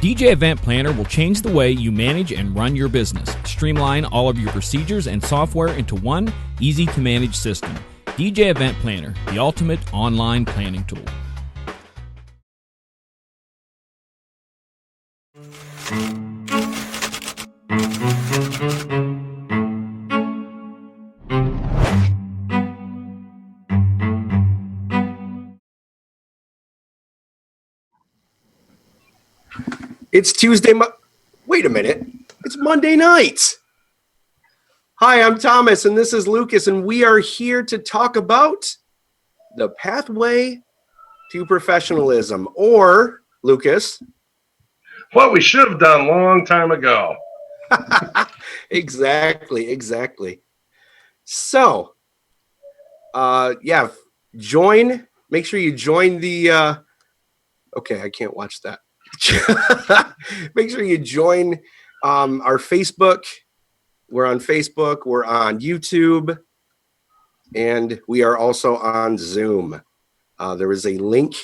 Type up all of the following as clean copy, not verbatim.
DJ Event Planner will change the way you manage and run your business. Streamline all of your procedures and software into one easy-to-manage system. DJ Event Planner, the ultimate online planning tool. It's Tuesday. Wait a minute. It's Monday night. Hi, I'm Thomas, and this is Lucas, and we are here to talk about the pathway to professionalism, or, Lucas, what we should have done a long time ago. Exactly. So, make sure you join the, okay, I can't watch that. Make sure you join our Facebook. We're on Facebook, we're on YouTube, and we are also on Zoom. There is a link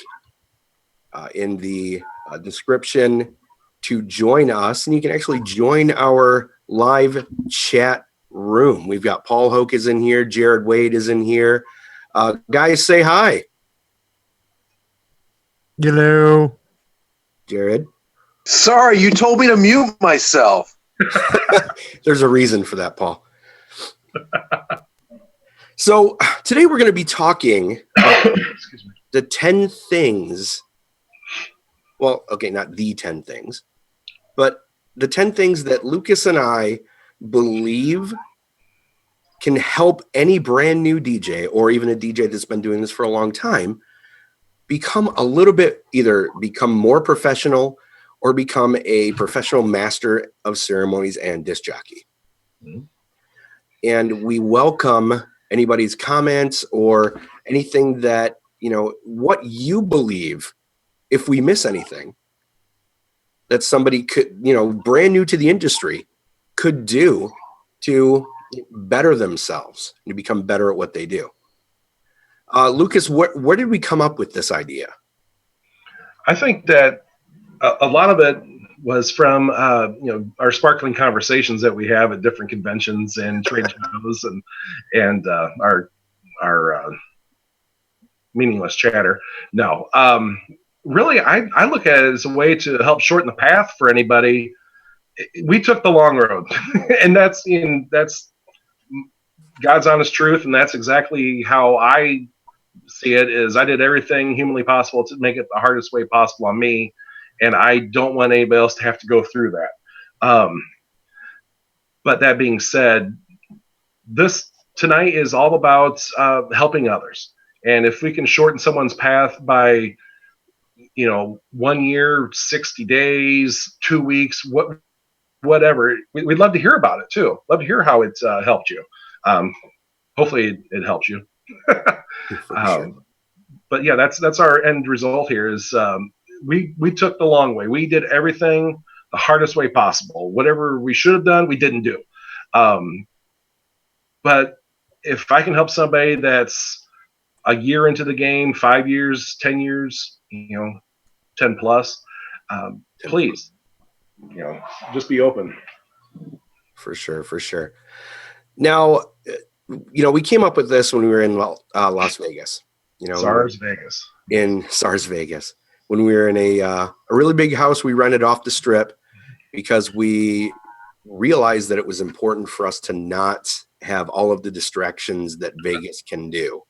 in the description to join us, and you can actually join our live chat room. We've got Paul Hoke is in here, Jared Wade is in here. Guys, say hi. Hello. Jared? Sorry, you told me to mute myself. There's a reason for that, Paul. So today we're going to be talking the 10 things. Well, okay, not the 10 things, but the 10 things that Lucas and I believe can help any brand new DJ or even a DJ that's been doing this for a long time become a little bit, either become more professional or become a professional master of ceremonies and disc jockey. Mm-hmm. And we welcome anybody's comments or anything that, what you believe, if we miss anything, that somebody could, brand new to the industry could do to better themselves and to become better at what they do. Lucas, where did we come up with this idea? I think that a lot of it was from our sparkling conversations that we have at different conventions and trade shows and our meaningless chatter. No, really, I look at it as a way to help shorten the path for anybody. We took the long road, and that's God's honest truth, and that's exactly how I see it. Is I did everything humanly possible to make it the hardest way possible on me, and I don't want anybody else to have to go through that. But that being said, this tonight is all about helping others, and if we can shorten someone's path by 1 year, 60 days, 2 weeks, whatever, we'd love to hear about it too. Love to hear how it's helped you. Hopefully it helps you. Sure. But yeah, that's our end result here is we took the long way. We did everything the hardest way possible. Whatever we should have done, we didn't do. But if I can help somebody that's a year into the game, 5 years, 10 years, 10 plus, please, just be open. For sure. Now, we came up with this when we were in Las Vegas. SARS Vegas. In SARS Vegas. When we were in a really big house we rented off the Strip because we realized that it was important for us to not have all of the distractions that Vegas can do.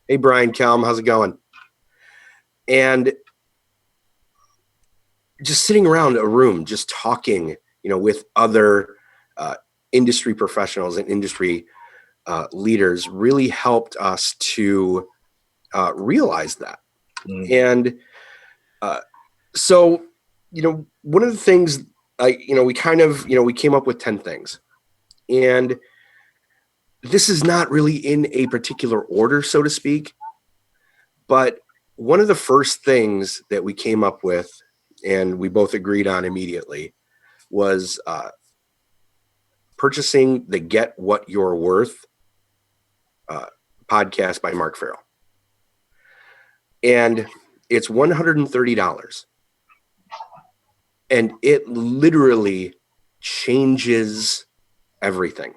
Hey, Brian Kelm, how's it going? And just sitting around a room, just talking, with other industry professionals and industry leaders really helped us to realize that. Mm-hmm. And so, one of the things, we came up with 10 things. And this is not really in a particular order, so to speak. But one of the first things that we came up with, and we both agreed on immediately, was purchasing the Get What You're Worth podcast by Mark Farrell. And it's $130. And it literally changes everything.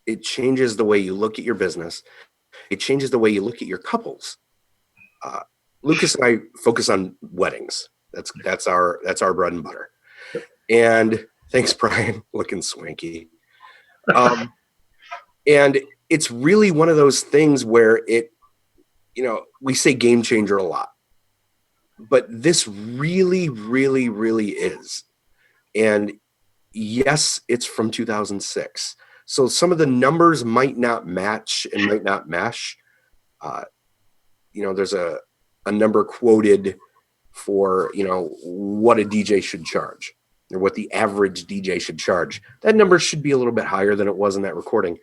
It changes the way you look at your business. It changes the way you look at your couples. Lucas and I focus on weddings. That's our bread and butter. And thanks, Brian, looking swanky. And it's really one of those things where we say game changer a lot, but this really, really, really is. And yes, it's from 2006. So some of the numbers might not match and might not mesh. There's a number quoted for, what a DJ should charge or what the average DJ should charge. That number should be a little bit higher than it was in that recording.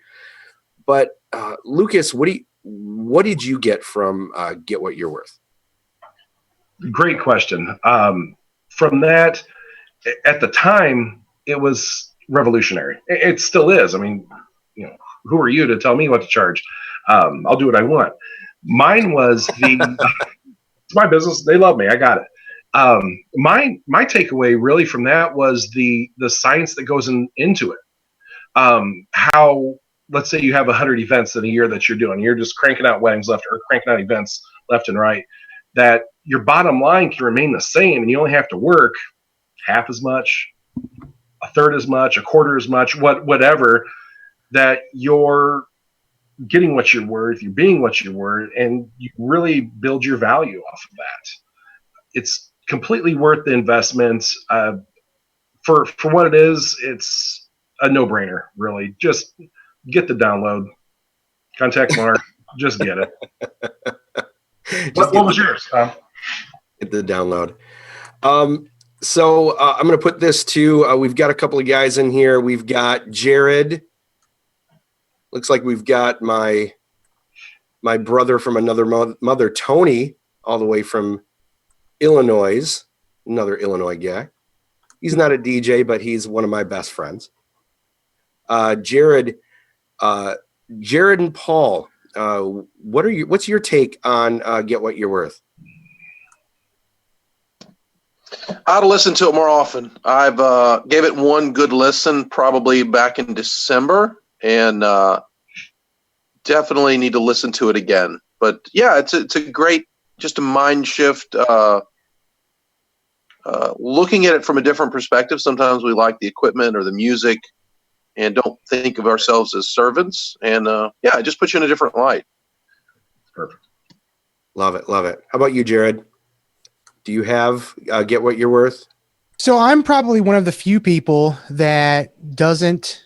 But Lucas, what did you get from Get What You're Worth? Great question. From that, at the time, it was revolutionary. It still is. I mean, who are you to tell me what to charge? I'll do what I want. Mine was it's my business. They love me. I got it. My takeaway really from that was the science that goes into it. How, let's say you have 100 events in a year that you're doing. You're just cranking out weddings cranking out events left and right. That your bottom line can remain the same, and you only have to work half as much, a third as much, a quarter as much, whatever. That you're getting what you're worth, you're being what you're worth, and you really build your value off of that. It's completely worth the investment. For what it is, it's a no-brainer, really. Just get the download. Contact Mark. Just get it. What was yours, Tom? Get the download. So I'm going to put this to, we've got a couple of guys in here. We've got Jared. Looks like we've got my brother from another mother, Tony, all the way from Illinois, another Illinois guy. He's not a DJ, but he's one of my best friends. Jared and Paul, what's your take on Get What You're Worth? I ought to listen to it more often. I've gave it one good listen probably back in December, and definitely need to listen to it again. But yeah, it's a great, just a mind shift. Looking at it from a different perspective. Sometimes we like the equipment or the music and don't think of ourselves as servants. And it just puts you in a different light. Perfect. Love it. Love it. How about you, Jared? Do you have Get What You're Worth? So I'm probably one of the few people that doesn't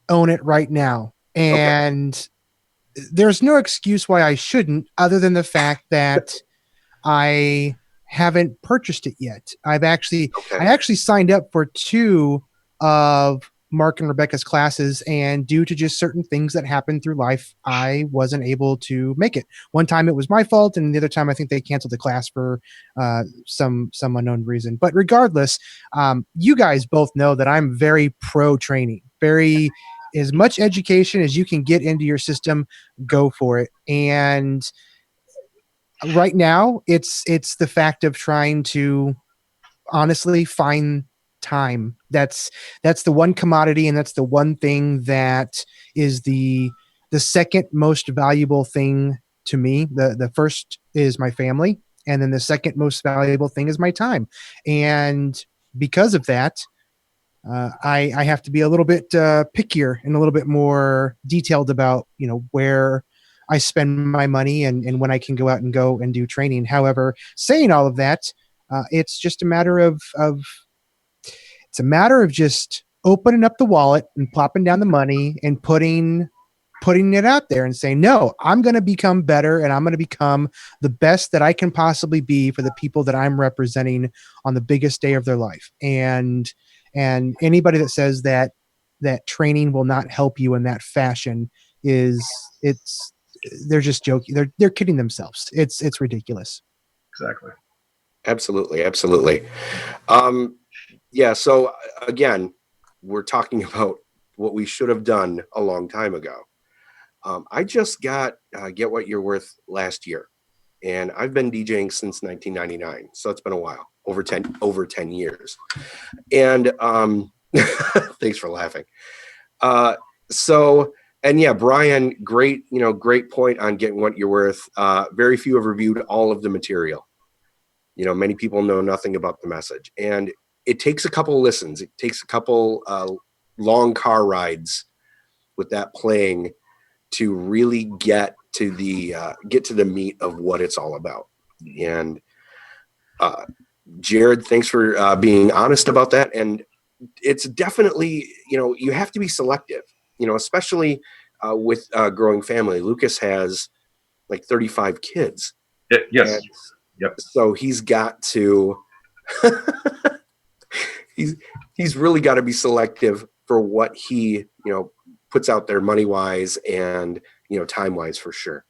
own it right now. And there's no excuse why I shouldn't, other than the fact that I haven't purchased it yet. I actually signed up for 2 of Mark and Rebecca's classes, and due to just certain things that happened through life, I wasn't able to make it. One time it was my fault, and the other time I think they canceled the class for some unknown reason. But regardless, you guys both know that I'm very pro training, very as much education as you can get into your system, go for it. And right now it's the fact of trying to honestly find time. That's the one commodity, and that's the one thing that is the second most valuable thing to me. The first is my family, and then the second most valuable thing is my time. And because of that, I have to be a little bit pickier and a little bit more detailed about where I spend my money and when I can go out and go and do training. However, saying all of that, it's just a matter of just opening up the wallet and plopping down the money and putting it out there and saying, no, I'm going to become better, and I'm going to become the best that I can possibly be for the people that I'm representing on the biggest day of their life. And anybody that says that training will not help you in that fashion they're just joking. They're kidding themselves. It's ridiculous. Exactly. Absolutely. Absolutely. So again, we're talking about what we should have done a long time ago. I just got Get What You're Worth last year, and I've been DJing since 1999. So it's been a while, over 10 years. And thanks for laughing. And yeah, Brian, great point on getting what you're worth. Very few have reviewed all of the material. Many people know nothing about the message, and it takes a couple listens. It takes a couple long car rides with that playing to really get to the meat of what it's all about. And Jared, thanks for being honest about that. And it's definitely, you have to be selective, especially with a growing family. Lucas has like 35 kids. Yes. And yep. So he's got to, he's really got to be selective for what he, puts out there money wise and, time wise for sure.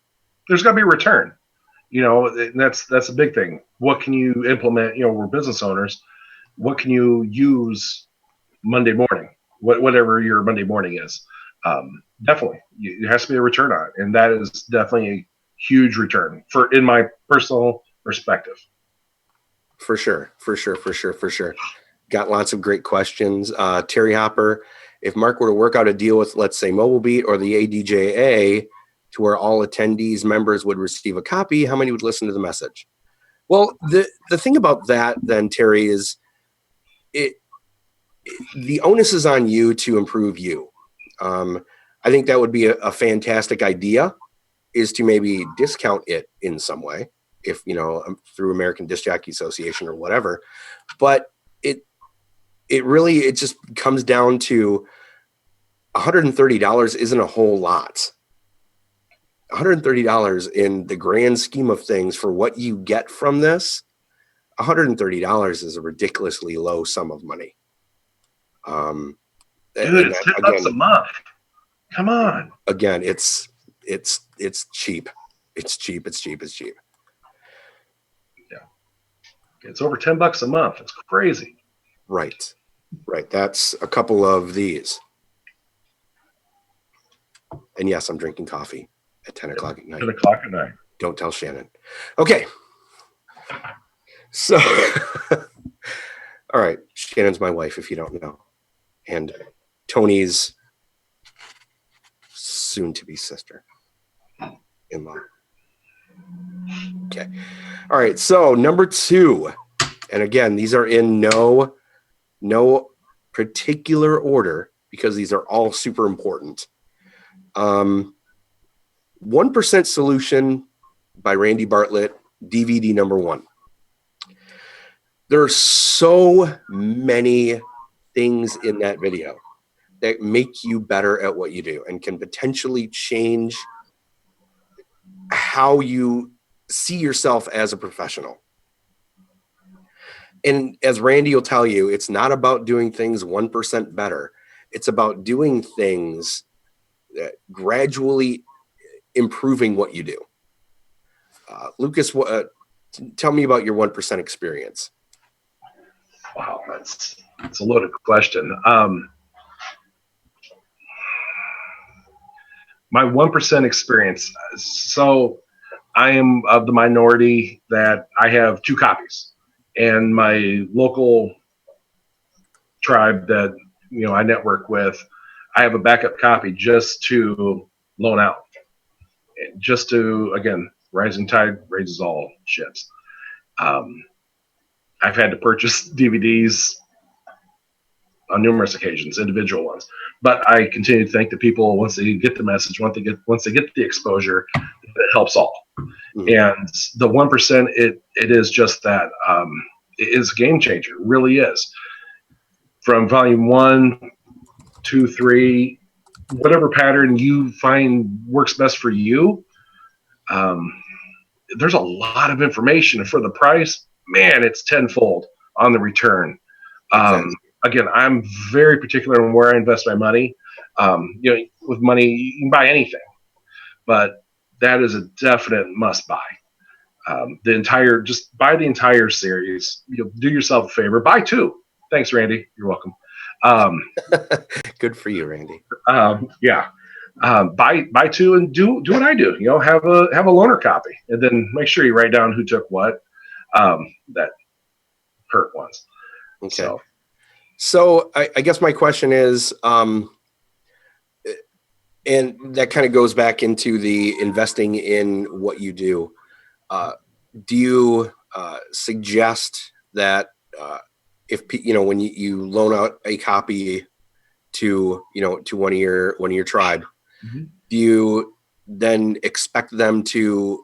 There's got to be a return, and that's a big thing. What can you implement? We're business owners. What can you use Monday morning, whatever your Monday morning is? Definitely, there has to be a return on it, and that is definitely a huge return in my personal perspective. For sure. Got lots of great questions. Terry Hopper, if Mark were to work out a deal with, let's say, MobileBeat or the ADJA to where all attendees members would receive a copy, how many would listen to the message? Well, the thing about that then, Terry, is the onus is on you to improve you. I think that would be a fantastic idea, is to maybe discount it in some way, if, through American Disc Jockey Association or whatever. But it just comes down to $130 isn't a whole lot. $130 in the grand scheme of things for what you get from this, $130 is a ridiculously low sum of money. Dude, it's $10 a month. Come on. Again, it's cheap. It's cheap. Yeah. It's over $10 a month. It's crazy. Right. That's a couple of these. And yes, I'm drinking coffee at 10 o'clock at night. 10 o'clock at night. Don't tell Shannon. Okay. So, all right. Shannon's my wife, if you don't know. And Tony's soon-to-be sister-in-law. Okay. All right. So, number 2. And again, these are in no particular order because these are all super important. 1% Solution by Randy Bartlett, DVD number 1. There are so many things in that video that make you better at what you do and can potentially change how you see yourself as a professional. And as Randy will tell you, it's not about doing things 1% better. It's about doing things that gradually improving what you do. Lucas, tell me about your 1% experience. Wow, that's a loaded question. My 1% experience. So I am of the minority that I have 2 copies. And my local tribe that I network with, I have a backup copy just to loan out, just to, again, rising tide raises all ships. I've had to purchase DVDs on numerous occasions, individual ones, but I continue to think that people, once they get the message, once they get the exposure, it helps all. Mm-hmm. And the 1%, it is just that. It is a game changer. It really is. From volume 1, 2, 3, whatever pattern you find works best for you, there's a lot of information. And for the price, man, it's tenfold on the return. Again, I'm very particular on where I invest my money. With money, you can buy anything, but that is a definite must buy. Just buy the entire series. Do yourself a favor. Buy 2. Thanks, Randy. You're welcome. Good for you, Randy. Yeah. Buy 2 and do what I do. Have a loaner copy, and then make sure you write down who took what. That hurt ones. Okay. So I guess my question is, and that kind of goes back into the investing in what you do. Do you suggest that if when you loan out a copy to one of your tribe, Mm-hmm. do you then expect them to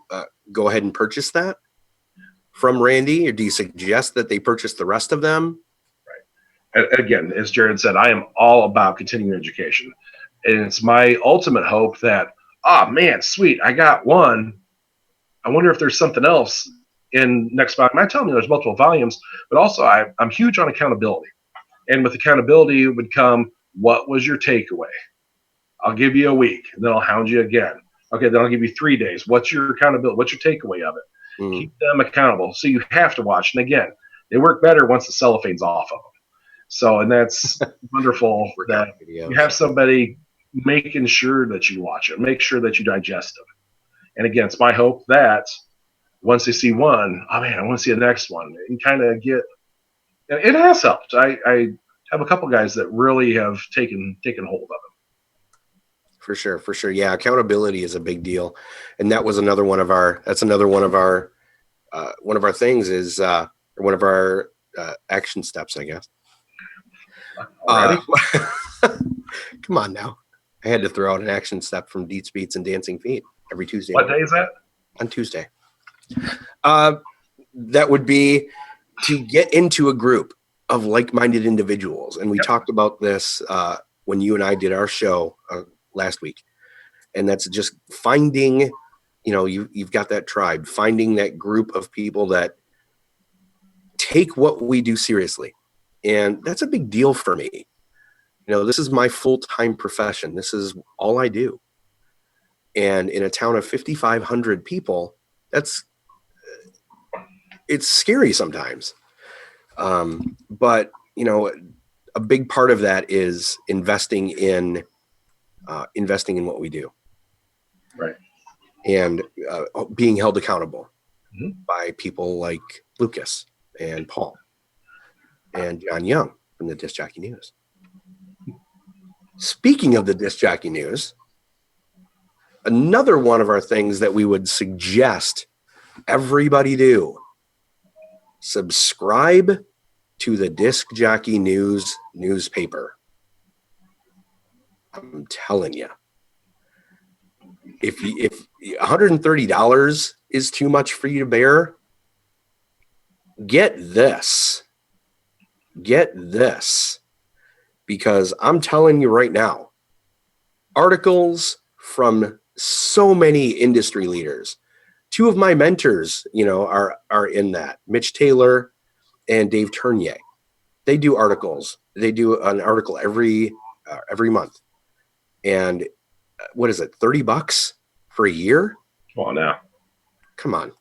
go ahead and purchase that from Randy, or do you suggest that they purchase the rest of them? Right. Again, as Jared said, I am all about continuing education, and it's my ultimate hope that, man, sweet, I got one. I wonder if there's something else in next volume. I tell you there's multiple volumes, but also I'm huge on accountability, and with accountability would come, what was your takeaway? I'll give you a week, and then I'll hound you again. Okay, then I'll give you 3 days. What's your accountability? What's your takeaway of it? Mm. Keep them accountable. So you have to watch. And again, they work better once the cellophane's off of them. So, and that's wonderful that you have somebody making sure that you watch it, make sure that you digest them. And again, it's my hope that once they see one, oh man, I want to see the next one, and kind of get. And it has helped. I have a couple guys that really have taken hold of it. For sure. Yeah, accountability is a big deal, and that was another one of our. That's another one of our things is one of our action steps, I guess. Come on now, I had to throw out an action step from Deets Beats and Dancing Feet every Tuesday. What day is that? On Tuesday. That would be to get into a group of like-minded individuals, and we talked about this when you and I did our show last week, and that's just finding, you've got that tribe, finding that group of people that take what we do seriously, and that's a big deal for me. This is my full-time profession. This is all I do, and in a town of 5,500 people, it's scary sometimes. But a big part of that is investing in what we do, right? And being held accountable Mm-hmm. by people like Lucas and Paul and John Young from the Disc Jockey News. Speaking of the Disc Jockey News, another one of our things that we would suggest everybody do: subscribe to the Disc Jockey News newspaper. I'm telling you, if $130 is too much for you to bear, get this, because I'm telling you right now, articles from so many industry leaders. Two of my mentors, are in that. Mitch Taylor and Dave Tournier. They do articles. They do an article every month. And what is it? $30 for a year? Come on now. Come on.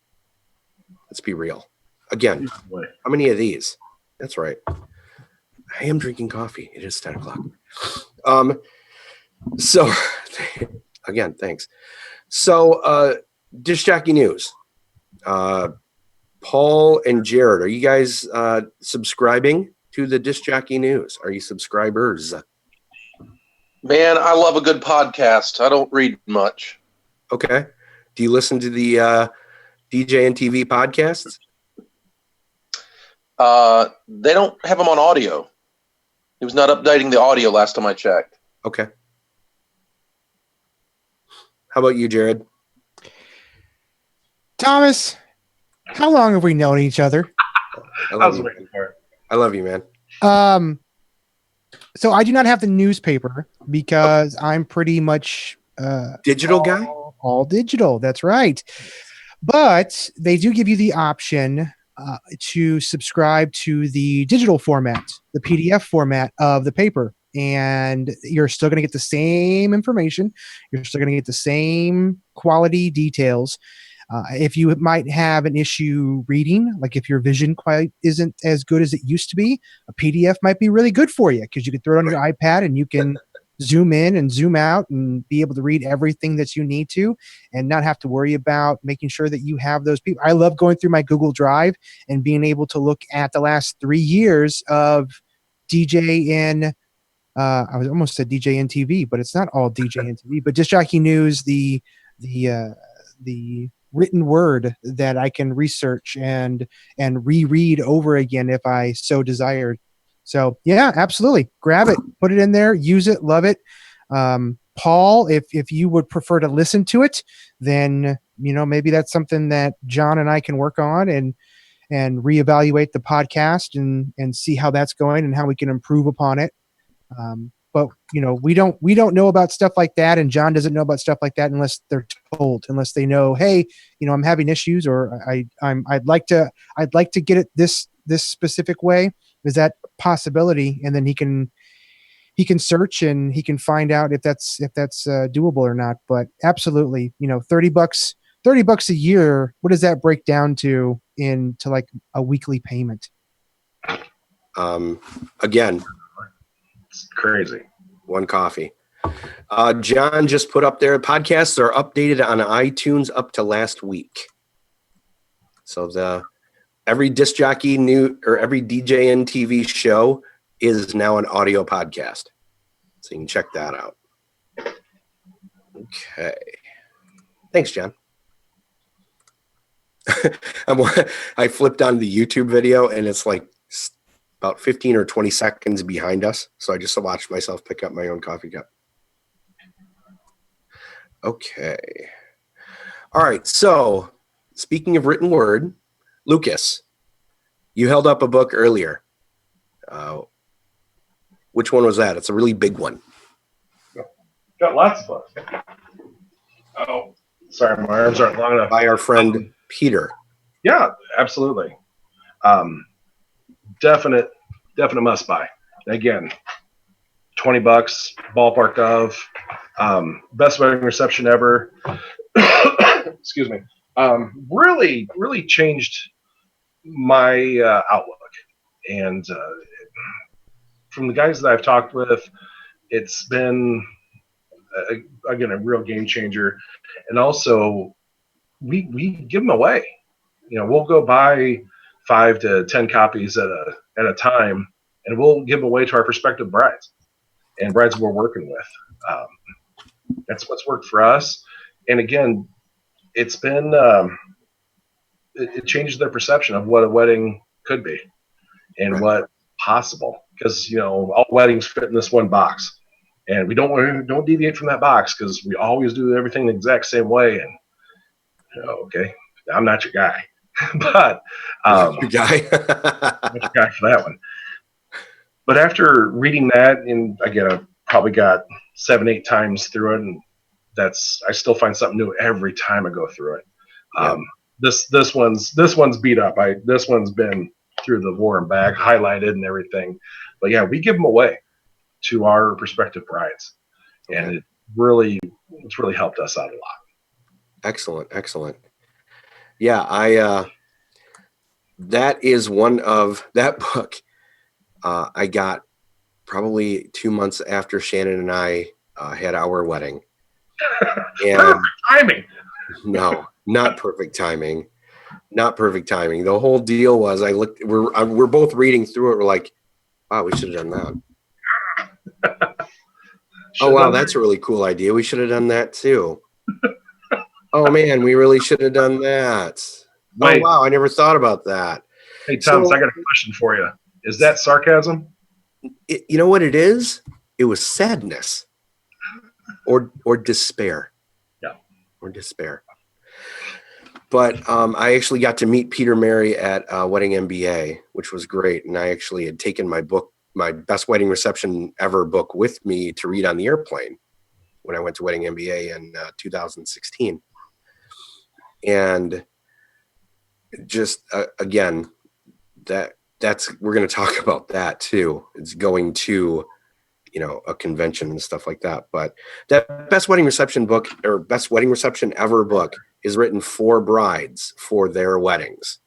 Let's be real. Again, how many of these? That's right. I am drinking coffee. It is 10 o'clock. So again, thanks. So, Disc Jockey News. Paul and Jared, are you guys subscribing to the Disc Jockey News? Are you subscribers? Man, I love a good podcast. I don't read much. Okay. Do you listen to the DJNTV podcasts? They don't have them on audio. He was not updating the audio last time I checked. Okay. How about you, Jared? Thomas, how long have we known each other? I love you, man. So I do not have the newspaper because I'm pretty much digital guy. All digital. That's right. But they do give you the option to subscribe to the digital format, the PDF format of the paper. And you're still going to get the same information. You're still going to get the same quality details. If you might have an issue reading, like if your vision quite isn't as good as it used to be, a PDF might be really good for you because you can throw it on your iPad and you can zoom in and zoom out and be able to read everything that you need to and not have to worry about making sure that you have those people. I love going through my Google Drive and being able to look at the last 3 years of DJN. I was almost said DJNTV, but it's not all DJNTV, but Disc Jockey News, the written word that I can research and reread over again if I so desired. So yeah, absolutely. Grab it, put it in there, use it, love it. Paul, if you would prefer to listen to it, then maybe that's something that John and I can work on and reevaluate the podcast and see how that's going and how we can improve upon it. But we don't know about stuff like that, and John doesn't know about stuff like that unless they're told, unless they know, hey, I'm having issues, or I'd like to get it this specific way. Is that possibility? And then he can search and he can find out if that's doable or not. But absolutely, $30 a year. What does that break down to like a weekly payment? Again. It's crazy. One coffee. John just put up there, podcasts are updated on iTunes up to last week. So every disc jockey every DJNTV show is now an audio podcast. So you can check that out. Okay. Thanks, John. I flipped on the YouTube video and it's like about 15 or 20 seconds behind us. So I just watched myself pick up my own coffee cup. Okay. All right. So speaking of written word, Lucas, you held up a book earlier. Which one was that? It's a really big one. Got lots of books. Oh, sorry. My arms aren't long enough. By our friend Peter. Yeah, absolutely. Definite must buy. Again, $20 ballpark of best wedding reception ever. Excuse me. Really changed my outlook. And from the guys that I've talked with, it's been again a real game changer. And also, we give them away. We'll go buy 5 to 10 copies at a time, and we'll give away to our prospective brides and brides we're working with. That's what's worked for us. And again, it's been it changed their perception of what a wedding could be and what possible. Because all weddings fit in this one box, and we don't deviate from that box because we always do everything the exact same way. And okay, I'm not your guy. But your guy. not your guy for that one. But after reading that, and again, I've probably got 7-8 times through it, and I still find something new every time I go through it. Yeah. This one's beat up. This one's been through the war and back, highlighted and everything. But yeah, we give them away to our prospective brides, and it's really helped us out a lot. Excellent. Yeah, that is one of that book I got probably 2 months after Shannon and I had our wedding. And perfect timing. No, not perfect timing. Not perfect timing. The whole deal was we're both reading through it. We're like, wow, we should have done that. Oh, wow, that's a really cool idea. We should have done that too. Oh, man, we really should have done that. Wait. Oh, wow, I never thought about that. Hey, Thomas, I got a question for you. Is that sarcasm? You know what it is? It was sadness or despair. Yeah. Or despair. But I actually got to meet Peter Mary at Wedding MBA, which was great. And I actually had taken my best wedding reception ever book with me to read on the airplane when I went to Wedding MBA in 2016. And just again, we're going to talk about that too. It's going to, a convention and stuff like that. But that best wedding reception book or best wedding reception ever book is written for brides for their weddings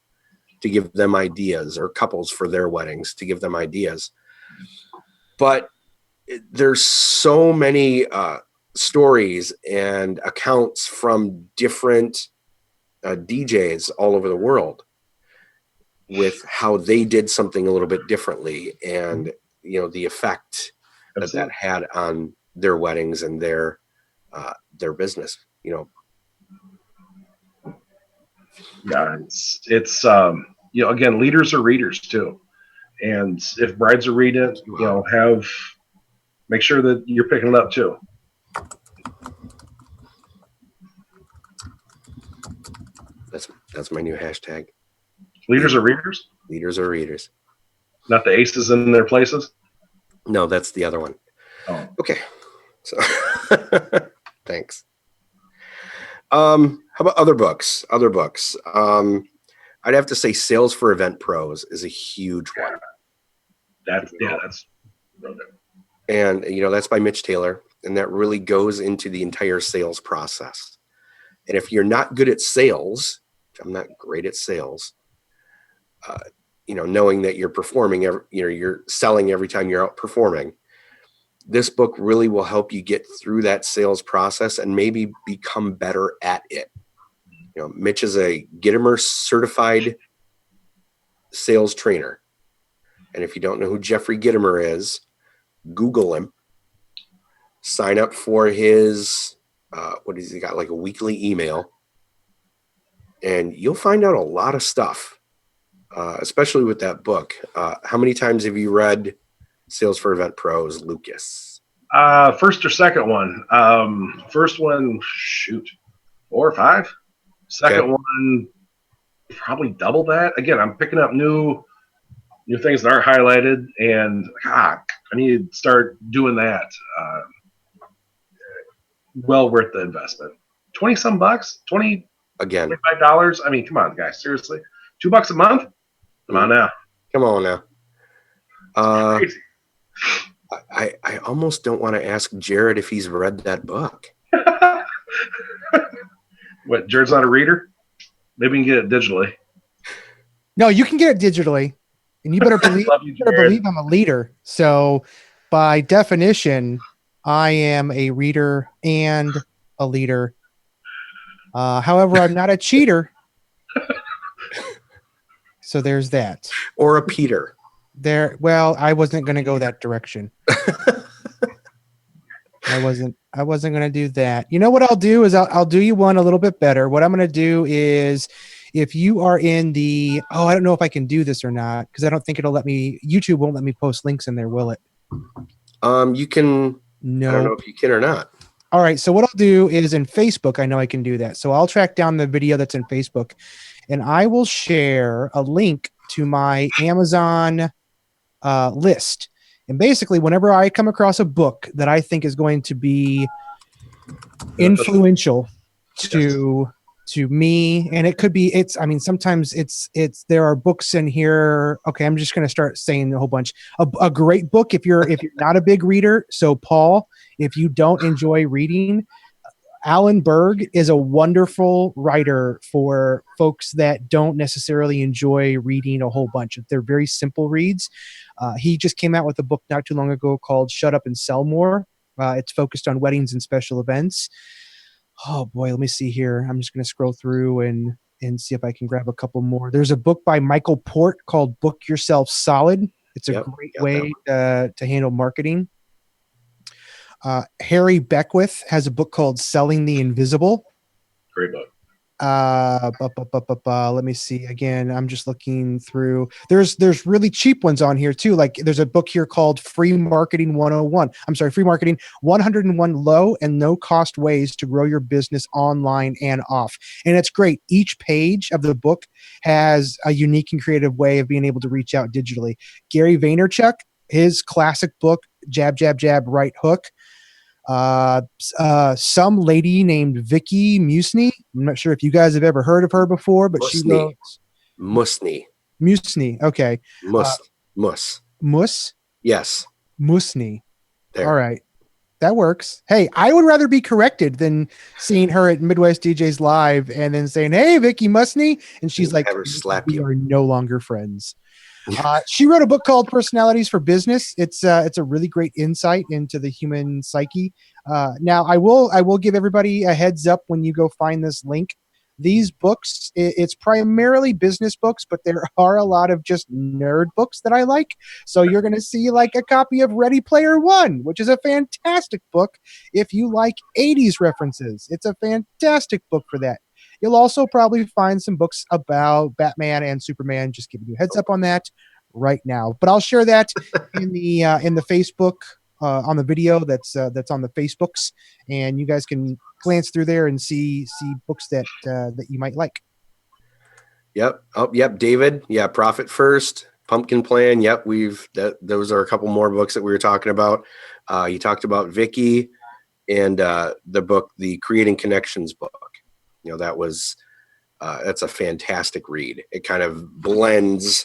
to give them ideas, or couples for their weddings to give them ideas. But there's so many stories and accounts from different DJs all over the world with how they did something a little bit differently, and the effect that had on their weddings and their business. Yeah, it's again, leaders are readers too, and if brides are reading it, make sure that you're picking it up too. That's my new hashtag. Leaders are readers. Leaders are readers. Not the aces in their places. No, that's the other one. Oh, okay. So, thanks. How about other books? I'd have to say Sales for Event Pros is a huge one. That's and that's by Mitch Taylor, and that really goes into the entire sales process. And if you're not good at sales, I'm not great at sales, knowing that you're performing, you're selling every time you're out performing, this book really will help you get through that sales process and maybe become better at it. Mitch is a Gitomer certified sales trainer. And if you don't know who Jeffrey Gitomer is, Google him, sign up for his, what has he got, like a weekly email, and you'll find out a lot of stuff, especially with that book. How many times have you read Sales for Event Pros, Lucas? First or second one. First one, 4 or 5. Second one, probably double that. Again, I'm picking up new things that aren't highlighted, and I need to start doing that. Well worth the investment. 20 some bucks, again, $25. I mean, come on, guys, seriously, $2 a month. Come on now. Come on now. Crazy. I almost don't want to ask Jared if he's read that book. What, Jared's not a reader? Maybe you can get it digitally. No, you can get it digitally, and you better believe, I'm a leader. So, by definition, I am a reader and a leader. However, I'm not a cheater. So there's that. Or a Peter. Well, I wasn't going to go that direction. I wasn't going to do that. You know what I'll do is I'll do you one a little bit better. What I'm going to do is, if you are in the, I don't know if I can do this or not, because I don't think it'll let me, YouTube won't let me post links in there, will it? You can. No. I don't know if you can or not. All right. So what I'll do is in Facebook, I know I can do that. So I'll track down the video that's in Facebook, and I will share a link to my Amazon list. And basically, whenever I come across a book that I think is going to be influential to me, and it could be, sometimes there are books in here. Okay, I'm just going to start saying a whole bunch. A great book if you're not a big reader. So Paul, if you don't enjoy reading, Alan Berg is a wonderful writer for folks that don't necessarily enjoy reading a whole bunch. They're very simple reads. He just came out with a book not too long ago called Shut Up and Sell More. It's focused on weddings and special events. Oh boy, let me see here. I'm just going to scroll through and see if I can grab a couple more. There's a book by Michael Port called Book Yourself Solid. It's a great way to handle marketing. Harry Beckwith has a book called Selling the Invisible. Great book. Let me see again. I'm just looking through. There's really cheap ones on here too. Like there's a book here called Free Marketing 101. Free Marketing 101 Low and No Cost Ways to Grow Your Business Online and Off. And it's great. Each page of the book has a unique and creative way of being able to reach out digitally. Gary Vaynerchuk, his classic book, Jab, Jab, Jab, Right Hook. Some lady named Vicky Musney. I'm not sure if you guys have ever heard of her before, but she wrote Musney. Okay. Muss. Muss? Yes. Musney. There. All right. That works. Hey, I would rather be corrected than seeing her at Midwest DJs Live and then saying, "Hey, Vicky Musney," and she's like, Have her slap "We you. are no longer friends." She wrote a book called Personalities for Business. It's a really great insight into the human psyche. Now, I will give everybody a heads up when you go find this link. These books, it's primarily business books, but there are a lot of just nerd books that I like. So you're going to see like a copy of Ready Player One, which is a fantastic book if you like 80s references. It's a fantastic book for that. You'll also probably find some books about Batman and Superman. Just giving you a heads up on that right now. But I'll share that in the Facebook on the video that's on the Facebooks, and you guys can glance through there and see books that you might like. Yep. Oh, yep. David. Yeah. Profit First. Pumpkin Plan. Yep. Those are a couple more books that we were talking about. You talked about Vicky and the book, the Creating Connections book. That's a fantastic read. It kind of blends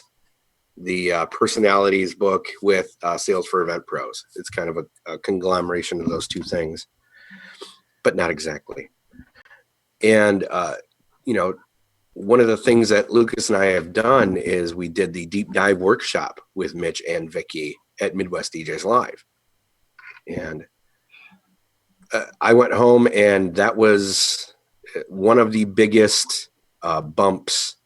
the personalities book with Sales for Event Pros. It's kind of a conglomeration of those two things, but not exactly. And, one of the things that Lucas and I have done is we did the deep dive workshop with Mitch and Vicky at Midwest DJs Live. And I went home, and that was one of the biggest bumps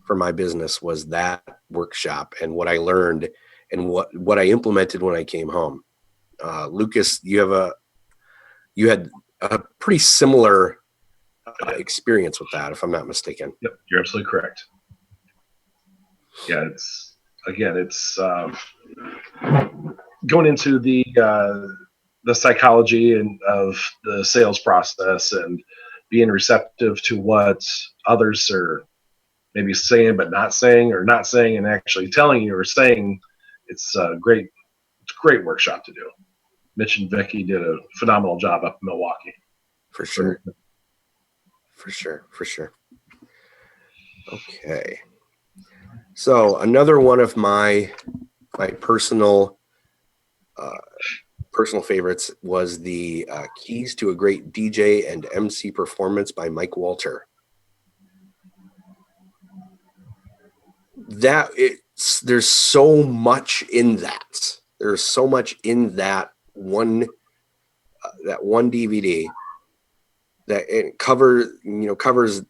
for my business was that workshop and what I learned and what I implemented when I came home. Lucas, you had a pretty similar experience with that, if I'm not mistaken. Yep, you're absolutely correct. Yeah, it's going into the psychology and of the sales process and being receptive to what others are maybe saying but not saying, or not saying and actually telling you or saying. It's a great workshop to do. Mitch and Vicky did a phenomenal job up in Milwaukee. For sure. Okay. So another one of my personal favorites was the Keys to a Great DJ and MC Performance by Mike Walter. There's so much in that. There's so much in that one DVD that it covers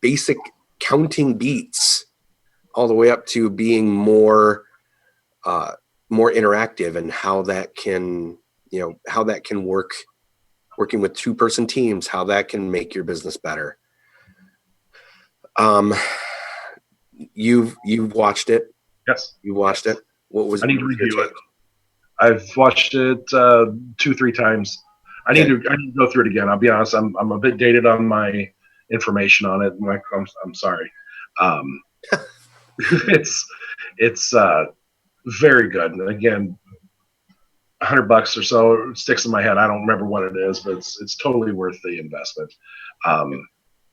basic counting beats all the way up to being more interactive, and how that can work, working with 2-person teams, how that can make your business better. You've watched it. Yes. You watched it. What was? I need to review it. I've watched it 2-3 times. I need to go through it again. I'll be honest. I'm a bit dated on my information on it. I'm sorry. It's very good. And again, $100 or so sticks in my head. I don't remember what it is, but it's totally worth the investment.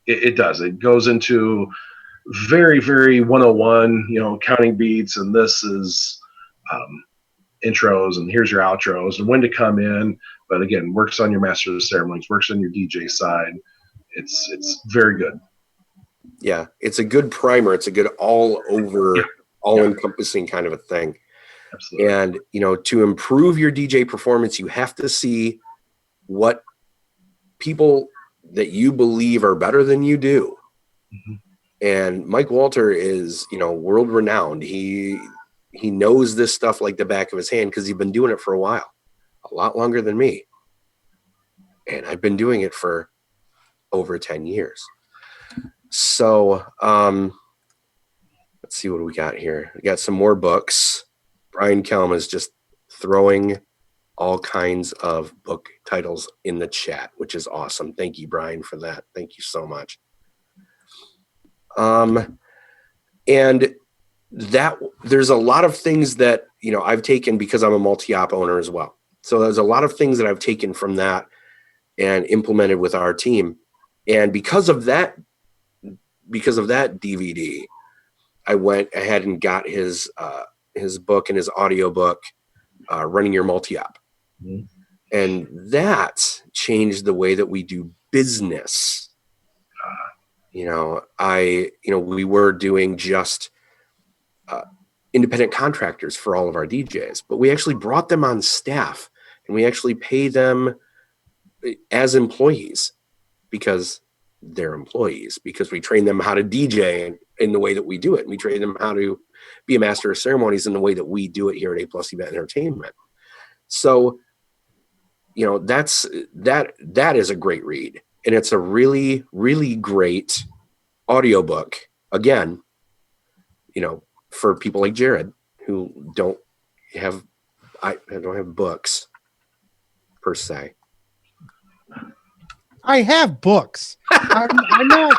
It does. It goes into very, very 101, counting beats, and this is intros, and here's your outros, and when to come in. But again, works on your master of ceremonies, works on your DJ side. It's very good. Yeah, it's a good primer. It's a good all-encompassing kind of a thing. Absolutely. And, to improve your DJ performance, you have to see what people that you believe are better than you do. Mm-hmm. And Mike Walter is, world renowned. He knows this stuff like the back of his hand because he's been doing it for a while, a lot longer than me. And I've been doing it for over 10 years. So let's see what we got here. We got some more books. Brian Kelm is just throwing all kinds of book titles in the chat, which is awesome. Thank you, Brian, for that. Thank you so much. And that there's a lot of things that, I've taken because I'm a multi-op owner as well. So there's a lot of things that I've taken from that and implemented with our team. And because of that DVD, I went ahead and got his book and his audio book, Running Your Multi-Op. Mm-hmm. And that changed the way that we do business. We were doing just independent contractors for all of our DJs, but we actually brought them on staff and we actually pay them as employees because they're employees, because we train them how to DJ in the way that we do it. And we train them how to be a master of ceremonies in the way that we do it here at A+ Event Entertainment. So, that is a great read. And it's a really, really great audiobook. Again, for people like Jared who don't have books per se. I have books. I'm not.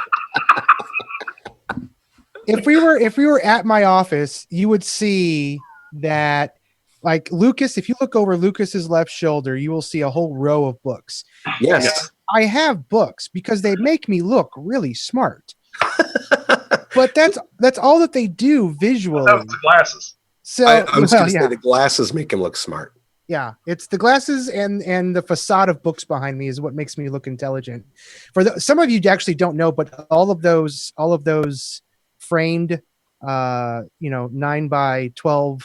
If we were at my office, you would see that, like Lucas. If you look over Lucas's left shoulder, you will see a whole row of books. Yes, and I have books because they make me look really smart. But that's all that they do visually. That's the glasses. So I was going to say the glasses make him look smart. Yeah, it's the glasses and the facade of books behind me is what makes me look intelligent. Some of you actually don't know, but all of those framed, 9x12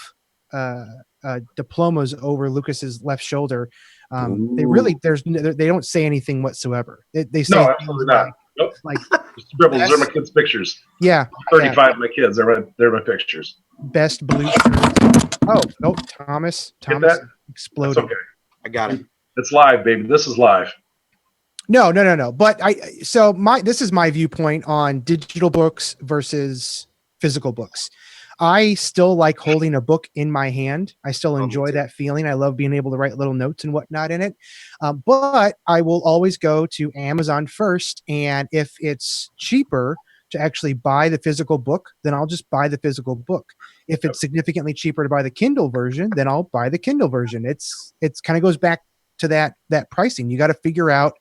diplomas over Lucas's left shoulder. They don't say anything whatsoever. They say no, absolutely not. Nope. Like scribbles. They're my kids' pictures. Yeah, 35 of my kids. They're my pictures. Best blue shirt. Oh, Thomas exploded. That's okay. I got it. It's live, baby. This is live. No. But this is my viewpoint on digital books versus physical books. I still like holding a book in my hand. I still enjoy that feeling. I love being able to write little notes and whatnot in it. But I will always go to Amazon first. And if it's cheaper to actually buy the physical book, then I'll just buy the physical book. If it's significantly cheaper to buy the Kindle version, then I'll buy the Kindle version. It's kind of goes back to that pricing. You got to figure out,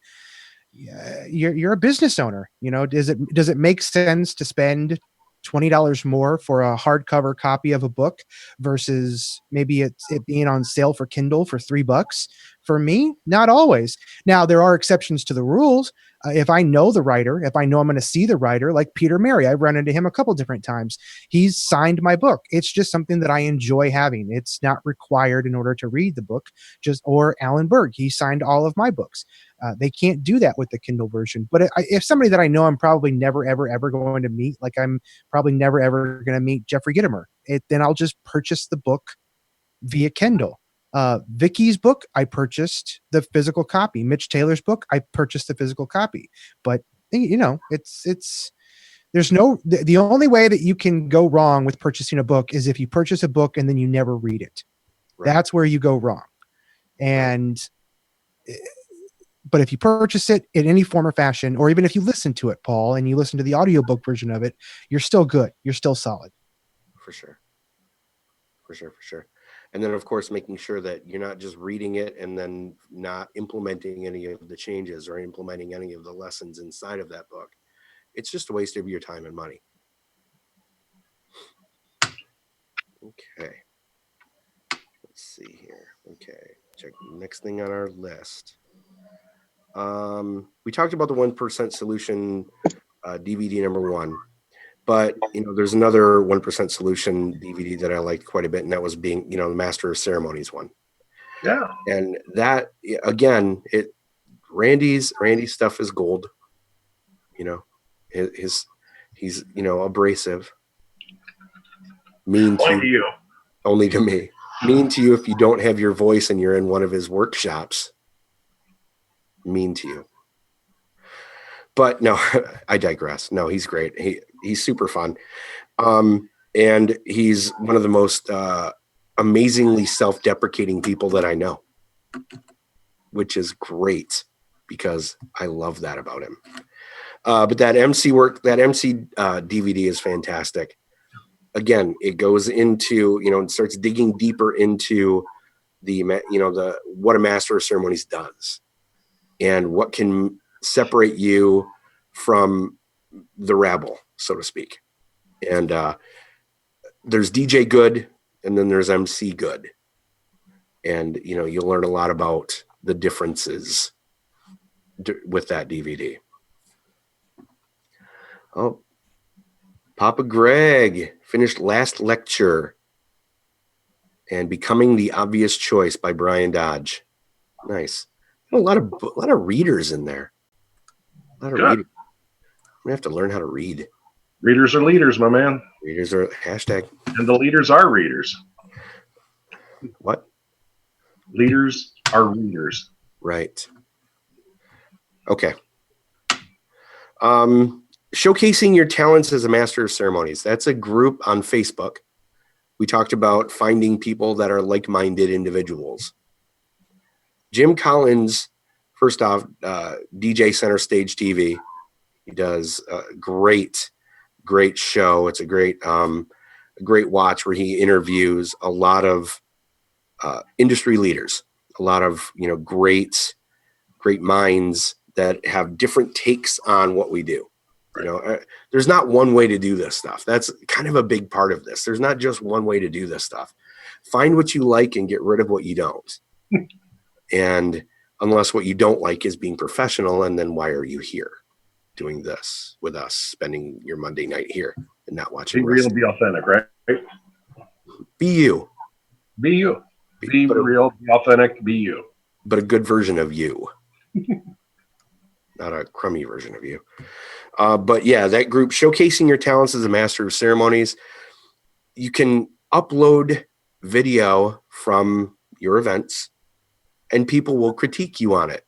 you're a business owner. Does it make sense to spend $20 more for a hardcover copy of a book versus maybe it being on sale for Kindle for $3? For me, not always. Now, there are exceptions to the rules. If I know the writer, if I know I'm going to see the writer, like Peter Mary, I've run into him a couple different times. He's signed my book. It's just something that I enjoy having. It's not required in order to read the book. Or Alan Berg, he signed all of my books. They can't do that with the Kindle version. But if somebody that I know I'm probably never, ever, ever going to meet, like I'm probably never, ever going to meet Jeffrey Gitomer, then I'll just purchase the book via Kindle. Vicky's book, I purchased the physical copy. Mitch Taylor's book, I purchased the physical copy. But it's there's the only way that you can go wrong with purchasing a book is if you purchase a book and then you never read it. Right. That's where you go wrong. But if you purchase it in any form or fashion, or even if you listen to it, Paul, and you listen to the audiobook version of it, you're still good. You're still solid. For sure. And then, of course, making sure that you're not just reading it and then not implementing any of the changes or implementing any of the lessons inside of that book. It's just a waste of your time and money. Okay. Let's see here. Okay. Check the next thing on our list. We talked about the 1% Solution DVD number 1. But, there's another 1% Solution DVD that I liked quite a bit, and that was being, the Master of Ceremonies one. Yeah. And that, again, Randy's stuff is gold. He's abrasive. Mean to you. Only to me. Mean to you if you don't have your voice and you're in one of his workshops. Mean to you. But no, I digress. No, he's great. He's super fun. And he's one of the most amazingly self-deprecating people that I know, which is great because I love that about him. But that MC DVD is fantastic. Again, it goes into, and starts digging deeper into what a Master of Ceremonies does and what can separate you from the rabble, so to speak. And there's DJ good, and then there's MC good. And, you'll learn a lot about the differences with that DVD. Oh, Papa Greg finished Last Lecture and Becoming the Obvious Choice by Brian Dodge. Nice. A lot of readers in there. A lot of readers. I'm gonna have to learn how to read. Readers are leaders, my man. Readers are hashtag. And the leaders are readers. What? Leaders are readers. Right. Okay. Showcasing your talents as a master of ceremonies. That's a group on Facebook. We talked about finding people that are like-minded individuals. Jim Collins, first off, DJ Center Stage TV. He does a great show. It's a great watch where he interviews a lot of industry leaders, a lot of great minds that have different takes on what we do. There's not one way to do this stuff. That's kind of a big part of this. There's not just one way to do this stuff. Find what you like and get rid of what you don't. And unless what you don't like is being professional, and then why are you here doing this with us, spending your Monday night here and not watching? Be real, be authentic, right? Be you. Be you. Be real, be authentic, be you. But a good version of you. Not a crummy version of you. But yeah, that group, Showcasing Your Talents as a Master of Ceremonies. You can upload video from your events and people will critique you on it.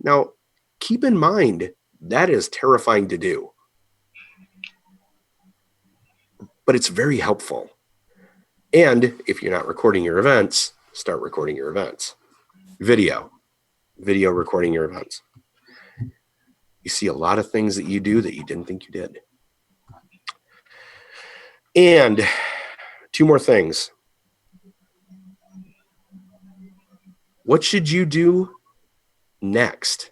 Now, keep in mind, that is terrifying to do. But it's very helpful. And if you're not recording your events, start recording your events. Video recording your events. You see a lot of things that you do that you didn't think you did. And 2 more things. What should you do next?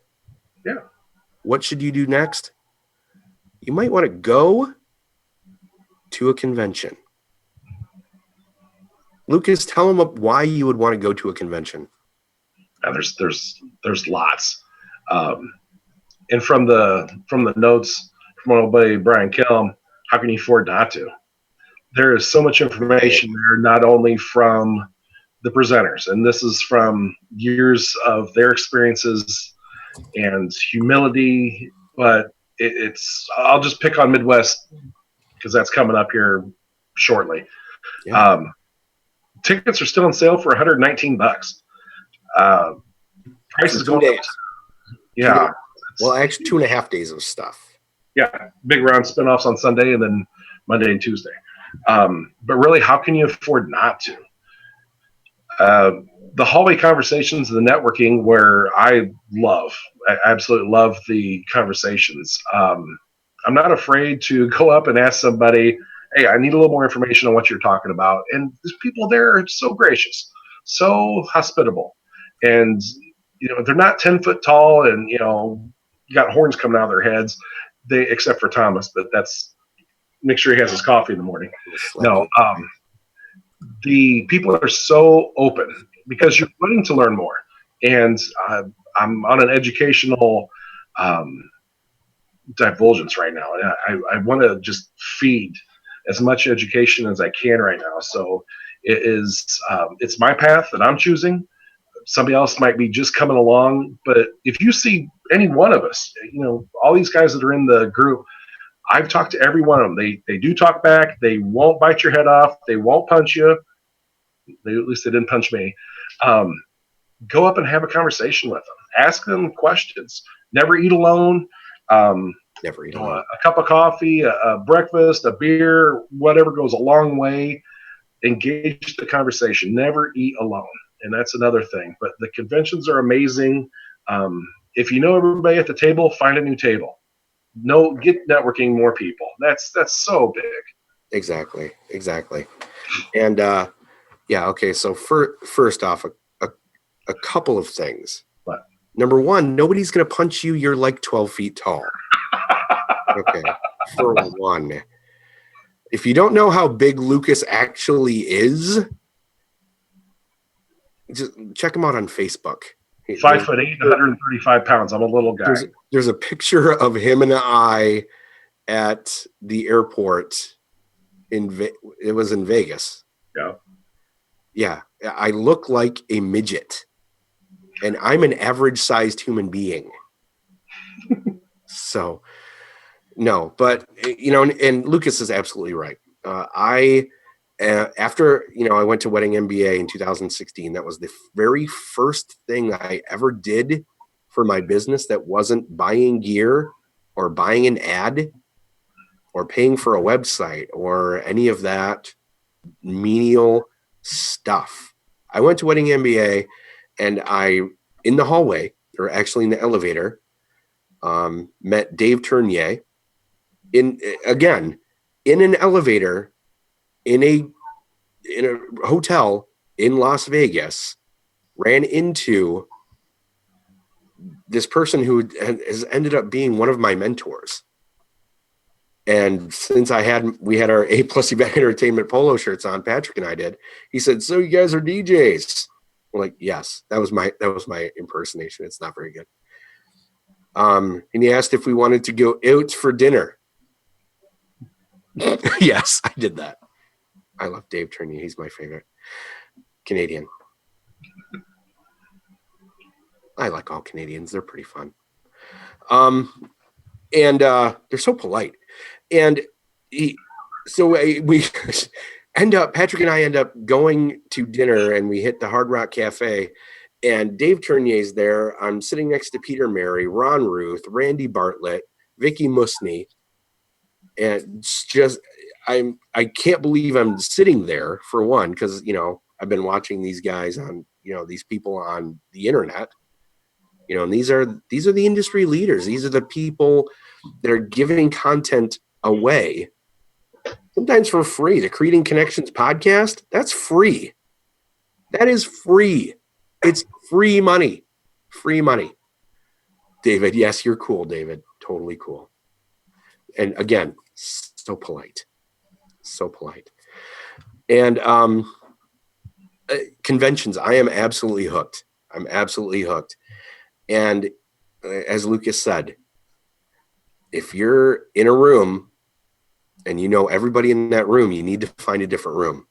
Yeah. What should you do next? You might want to go to a convention. Lucas, tell them why you would want to go to a convention. There's lots. And from the notes from my old buddy Brian Kelm, how can you afford not to? There is so much information there, not only from the presenters, and this is from years of their experiences and humility, but I'll just pick on Midwest because that's coming up here shortly. Yeah. Tickets are still on sale for $119. Prices going up. Yeah. Well, actually 2.5 days of stuff. Yeah. Big round spinoffs on Sunday and then Monday and Tuesday. But really, how can you afford not to? The hallway conversations, the networking, where I absolutely love the conversations. I'm not afraid to go up and ask somebody, hey, I need a little more information on what you're talking about. And there's people there are so gracious, so hospitable. And, they're not 10 foot tall and, you got horns coming out of their heads, except for Thomas, but make sure he has his coffee in the morning. No, the people are so open because you're wanting to learn more. And I'm on an educational divulgence right now. I want to just feed as much education as I can right now. So it's my path that I'm choosing. Somebody else might be just coming along, but if you see any one of us, all these guys that are in the group, I've talked to every one of them. They do talk back. They won't bite your head off. They won't punch you. At least they didn't punch me. Go up and have a conversation with them. Ask them questions. Never eat alone. Never eat alone. A cup of coffee, a breakfast, a beer, whatever goes a long way. Engage the conversation. Never eat alone. And that's another thing. But the conventions are amazing. If you know everybody at the table, find a new table. Get networking more people. That's so big. Exactly. And okay. So first off, a couple of things. What? Number one, nobody's going to punch you. You're like 12 feet tall. Okay. For one, if you don't know how big Lucas actually is, just check him out on Facebook. 5'8", 135 pounds. I'm a little guy. There's a picture of him and I at the airport it was in Vegas. Yeah. Yeah. I look like a midget, and I'm an average sized human being. So no, but and Lucas is absolutely right. After I went to Wedding MBA in 2016, that was the very first thing I ever did for my business that wasn't buying gear or buying an ad or paying for a website or any of that menial stuff. I went to Wedding MBA, and I, in the hallway, or actually in the elevator, met Dave Tournier in an elevator in a hotel in Las Vegas. Ran into this person who has ended up being one of my mentors. And since we had our A+ Event Entertainment polo shirts on, Patrick and I did, he said, "So you guys are DJs?" I'm like, "Yes." That was my impersonation. It's not very good. And he asked if we wanted to go out for dinner. Yes, I did that. I love Dave Tournier. He's my favorite Canadian. I like all Canadians. They're pretty fun. And they're so polite. And Patrick and I end up going to dinner, and we hit the Hard Rock Cafe, and Dave Tournier's there. I'm sitting next to Peter Mary, Ron Ruth, Randy Bartlett, Vicky Musney. And I can't believe I'm sitting there, for one, because, I've been watching these guys on, these people on the internet, and these are the industry leaders. These are the people that are giving content away, sometimes for free. The Creating Connections podcast, that's free. That is free. It's free money. Free money. David, yes, you're cool, David. Totally cool. And again, so polite. So polite. And conventions, I am absolutely hooked. I'm absolutely hooked. And as Lucas said, if you're in a room and everybody in that room, you need to find a different room.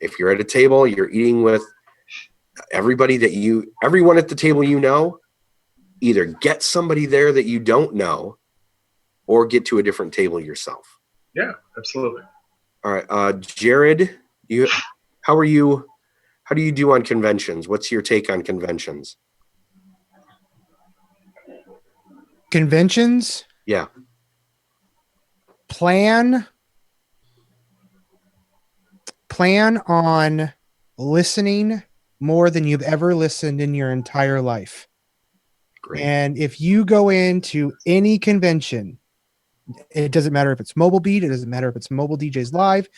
If you're at a table, you're eating with everybody everyone at the table, either get somebody there that you don't know or get to a different table yourself. Yeah, absolutely. All right. Jared, how do you do on conventions? What's your take on conventions? Conventions? Yeah. Plan on listening more than you've ever listened in your entire life. Great. And if you go into any convention, it doesn't matter if it's Mobile Beat, it doesn't matter if it's Mobile DJs Live,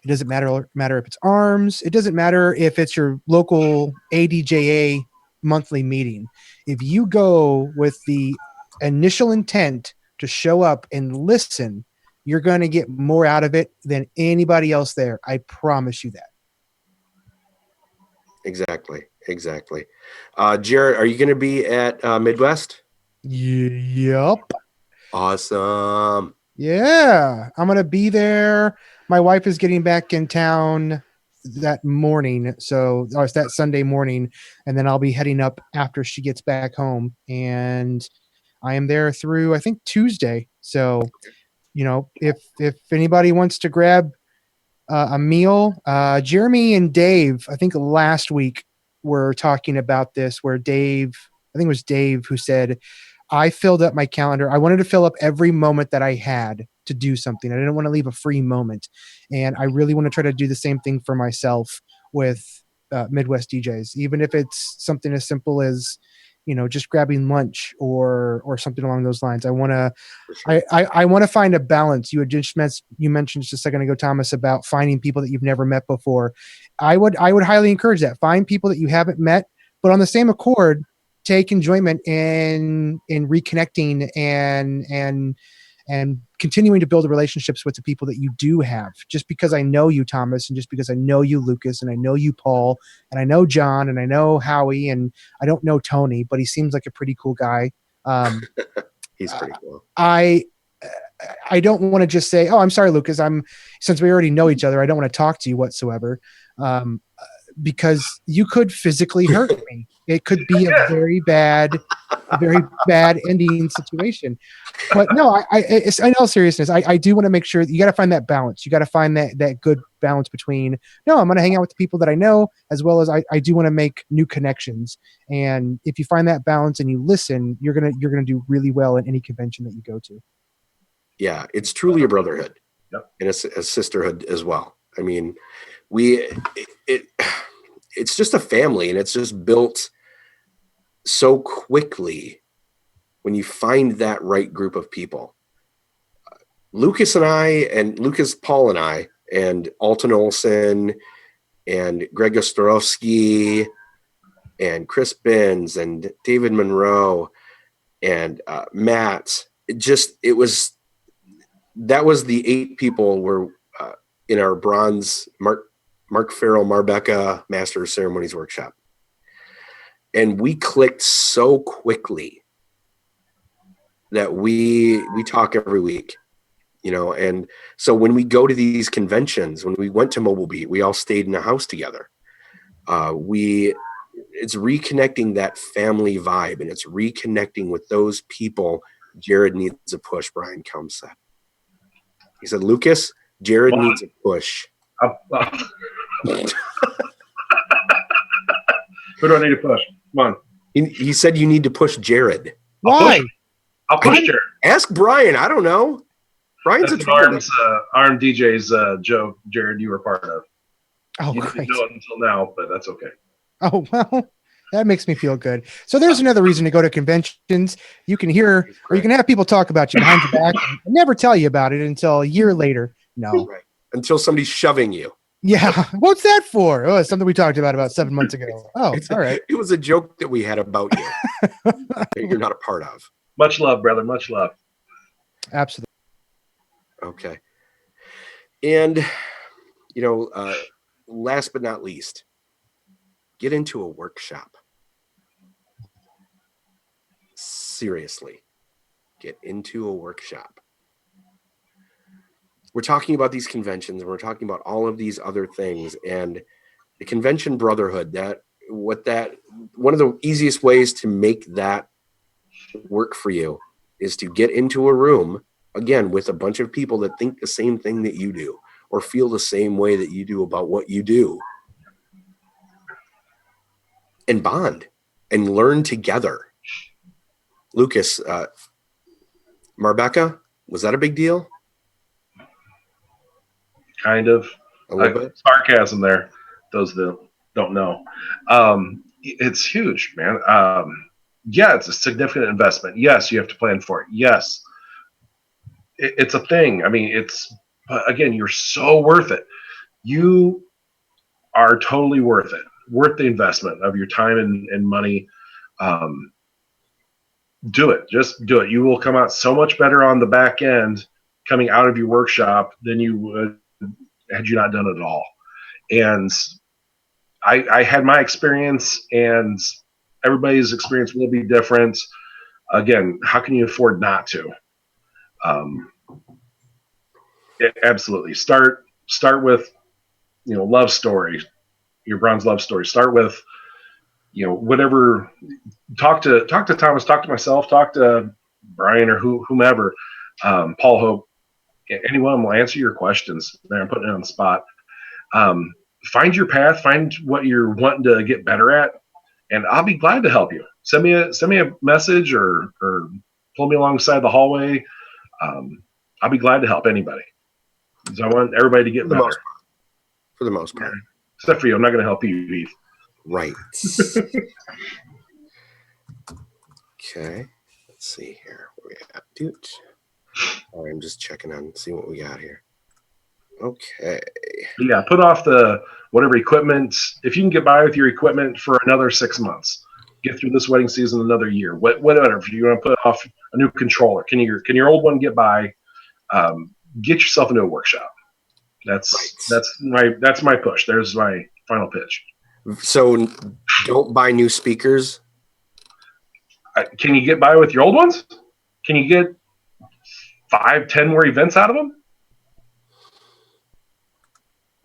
it doesn't matter if it's ARMS, it doesn't matter if it's your local ADJA monthly meeting. If you go with the initial intent to show up and listen, you're going to get more out of it than anybody else there. I promise you that. Exactly. Jared, are you going to be at Midwest? Yep. Awesome. Yeah, I'm going to be there. My wife is getting back in town that morning, it's that Sunday morning, and then I'll be heading up after she gets back home, and I am there through, I think, Tuesday. So, if anybody wants to grab a meal, Jeremy and Dave, I think last week were talking about this, where I think it was Dave who said, I filled up my calendar. I wanted to fill up every moment that I had to do something. I didn't want to leave a free moment. And I really want to try to do the same thing for myself with Midwest DJs, even if it's something as simple as, just grabbing lunch or something along those lines. I want to find a balance. You mentioned just a second ago, Thomas, about finding people that you've never met before. I would highly encourage that. Find people that you haven't met, but on the same accord, take enjoyment in reconnecting and continuing to build relationships with the people that you do have. Just because I know you, Thomas, and just because I know you, Lucas, and I know you, Paul, and I know John, and I know Howie, and I don't know Tony, but he seems like a pretty cool guy. He's pretty cool. I don't want to just say, oh, I'm sorry, Lucas. Since we already know each other, I don't want to talk to you whatsoever. Because you could physically hurt me. It could be a very bad ending situation. But no, in all seriousness, I do want to make sure that you got to find that balance. You got to find that good balance between, no, I'm going to hang out with the people that I know, as well as I do want to make new connections. And if you find that balance and you listen, you're going to do really well in any convention that you go to. Yeah, it's truly a brotherhood. Yep. And a sisterhood as well. I mean, it's just a family, and it's just built so quickly when you find that right group of people. Lucas, Paul and I, and Alton Olson, and Greg Ostrowski, and Chris Benz, and David Monroe, and Matt. That was the 8 people were in our bronze Mark Farrell Marbecca Master of Ceremonies workshop. And we clicked so quickly that we talk every week, and so when we go to these conventions, when we went to Mobile Beat, we all stayed in a house together. It's reconnecting that family vibe, and it's reconnecting with those people. Jared needs a push, Brian Combs said. He said, Lucas, Jared needs a push. Who do I need to push? Come on. He said you need to push Jared. Why? I'll push Jared. Ask Brian. I don't know. Brian's That's Arm DJ's joke, Jared, you were part of. Oh, you great. didn't know it until now, but that's okay. Oh, well, that makes me feel good. So there's another reason to go to conventions. You can hear, or you can have people talk about you behind your back and never tell you about it until a year later. No. Right. Until somebody's shoving you. Yeah. What's that for? Oh, it's something we talked about 7 months ago. Oh, all right. It was a joke that we had about you that you're not a part of. Much love, brother. Much love. Absolutely. Okay. And, last but not least, get into a workshop. Seriously, get into a workshop. We're talking about these conventions, and we're talking about all of these other things, and the convention brotherhood, one of the easiest ways to make that work for you is to get into a room, again, with a bunch of people that think the same thing that you do, or feel the same way that you do about what you do, and bond and learn together. Lucas, Marbecca, was that a big deal? Kind of. A little bit? Sarcasm there. Those that don't know. It's huge, man. Yeah, it's a significant investment. Yes, you have to plan for it. Yes. It's a thing. I mean, but again, you're so worth it. You are totally worth it. Worth the investment of your time and money. Do it. Just do it. You will come out so much better on the back end coming out of your workshop than you would had you not done it at all. And I had my experience, and everybody's experience will be different. Again, how can you afford not to? Absolutely. Start with, love story, your bronze love story. Start with, whatever. Talk to Thomas, talk to myself, talk to Brian or whomever, Paul Hope. Anyone will answer your questions. There, I'm putting it on the spot. Find your path. Find what you're wanting to get better at, and I'll be glad to help you. Send me a message or pull me alongside the hallway. I'll be glad to help anybody. So I want everybody to get better. For the most part. Except for you, I'm not going to help you, Heath. Right. Okay. Let's see here. Where we at? Dude. All right, I'm just checking on, see what we got here. Okay. Yeah, put off whatever equipment. If you can get by with your equipment for another 6 months, get through this wedding season another year. Whatever. If you want to put off a new controller, can your old one get by? Get yourself into a workshop. That's my push. There's my final pitch. So don't buy new speakers. Can you get by with your old ones? Can you get 5-10 more events out of them?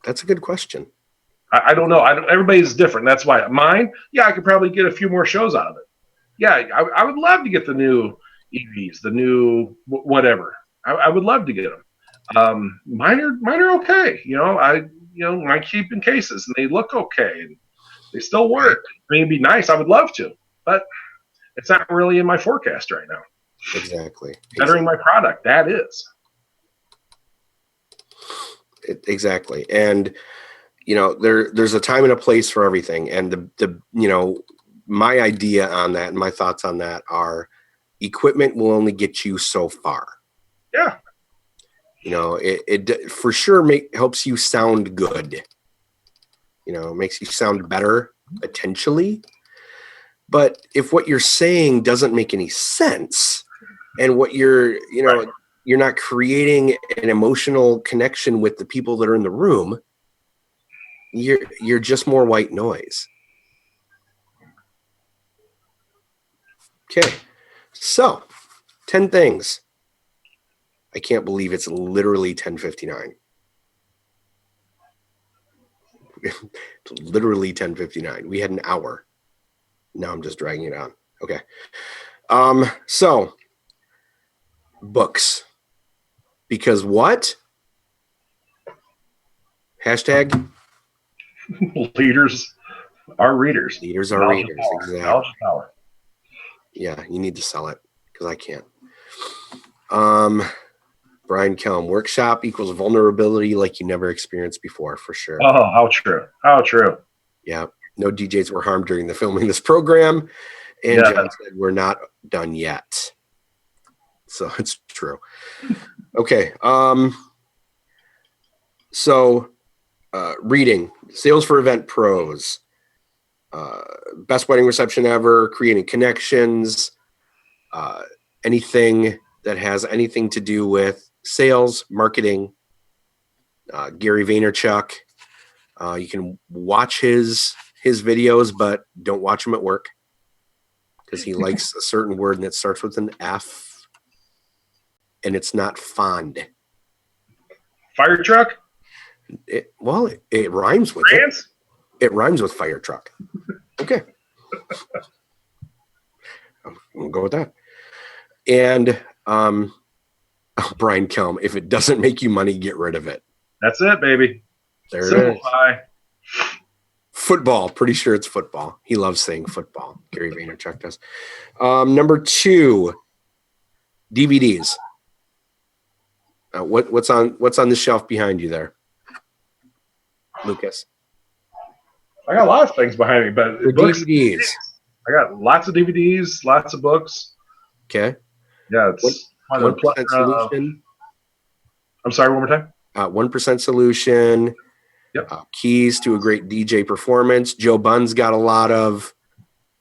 That's a good question. I don't know. Everybody's different. That's why mine, I could probably get a few more shows out of it. Yeah, I would love to get the new EVs, the new whatever. I would love to get them. Mine are okay. I keep in cases and they look okay and they still work. I mean, it'd be nice. I would love to, but it's not really in my forecast right now. Exactly. Bettering my product, that is. Exactly. And there's a time and a place for everything. And my idea on that and my thoughts on that are equipment will only get you so far. Yeah. It for sure helps you sound good. Makes you sound better potentially. But if what you're saying doesn't make any sense and what you're not creating an emotional connection with the people that are in the room, you're just more white noise. Okay. So, 10 things. I can't believe it's literally 10:59. Literally 10:59. We had an hour. Now I'm just dragging it on. Okay. So books. Because what? Hashtag leaders are readers. Leaders are readers. Exactly. Knowledge is power. Yeah, you need to sell it because I can't. Brian Kelm, workshop equals vulnerability like you never experienced before, for sure. Oh, how true. How true. Yeah. No DJs were harmed during the filming of this program. And John said we're not done yet. So it's true. Okay. So reading, sales for event pros, best wedding reception ever, creating connections, anything that has anything to do with sales, marketing, Gary Vaynerchuk. You can watch his videos, but don't watch them at work because he likes a certain word and it starts with an F and it's not fond. Fire truck? It rhymes with France? It rhymes with fire truck. Okay. We'll go with that. And Brian Kelm, if it doesn't make you money, get rid of it. That's it, baby. There Simplify. it is. Football. Pretty sure it's football. He loves saying football. Gary Vaynerchuk does. Number 2, DVDs. What's on the shelf behind you there, Lucas? I got a lot of things behind me, but books, DVDs. I got lots of DVDs, lots of books. Okay. Yeah, it's 1% solution. I'm sorry, one more time. 1% solution. Yep. Keys to a great DJ performance. Joe Bunn's got a lot of.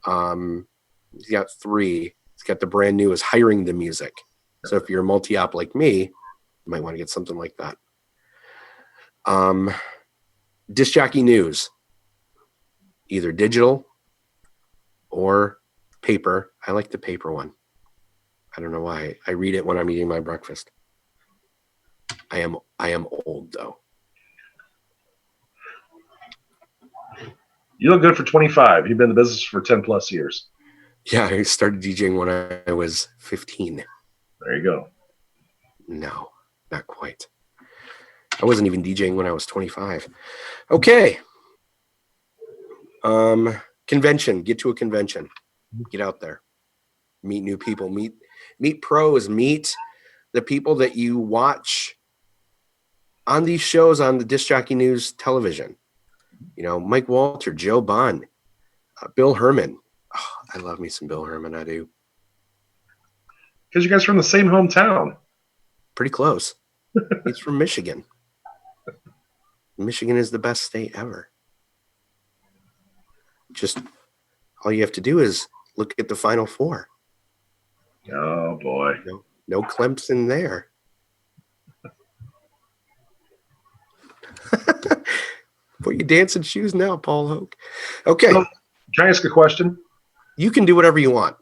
He's got 3. He's got the brand new is Hiring the Music. So if you're a multi-op like me, you might want to get something like that. Disc Jockey News. Either digital or paper. I like the paper one. I don't know why. I read it when I'm eating my breakfast. I am old though. You look good for 25. You've been in the business for 10 plus years. Yeah, I started DJing when I was 15. There you go. No, not quite. I wasn't even DJing when I was 25. Okay. Convention. Get to a convention. Get out there. Meet new people. Meet pros. Meet the people that you watch on these shows on the Disc Jockey News television. Mike Walter, Joe Bunn, Bill Herman. Oh, I love me some Bill Herman. I do. Because you guys are from the same hometown. Pretty close. He's from Michigan. Michigan is the best state ever. Just all you have to do is look at the Final Four. Oh, boy. No Clemson there. Put your dancing shoes now, Paul Hoke. Okay. So, can I ask a question? You can do whatever you want.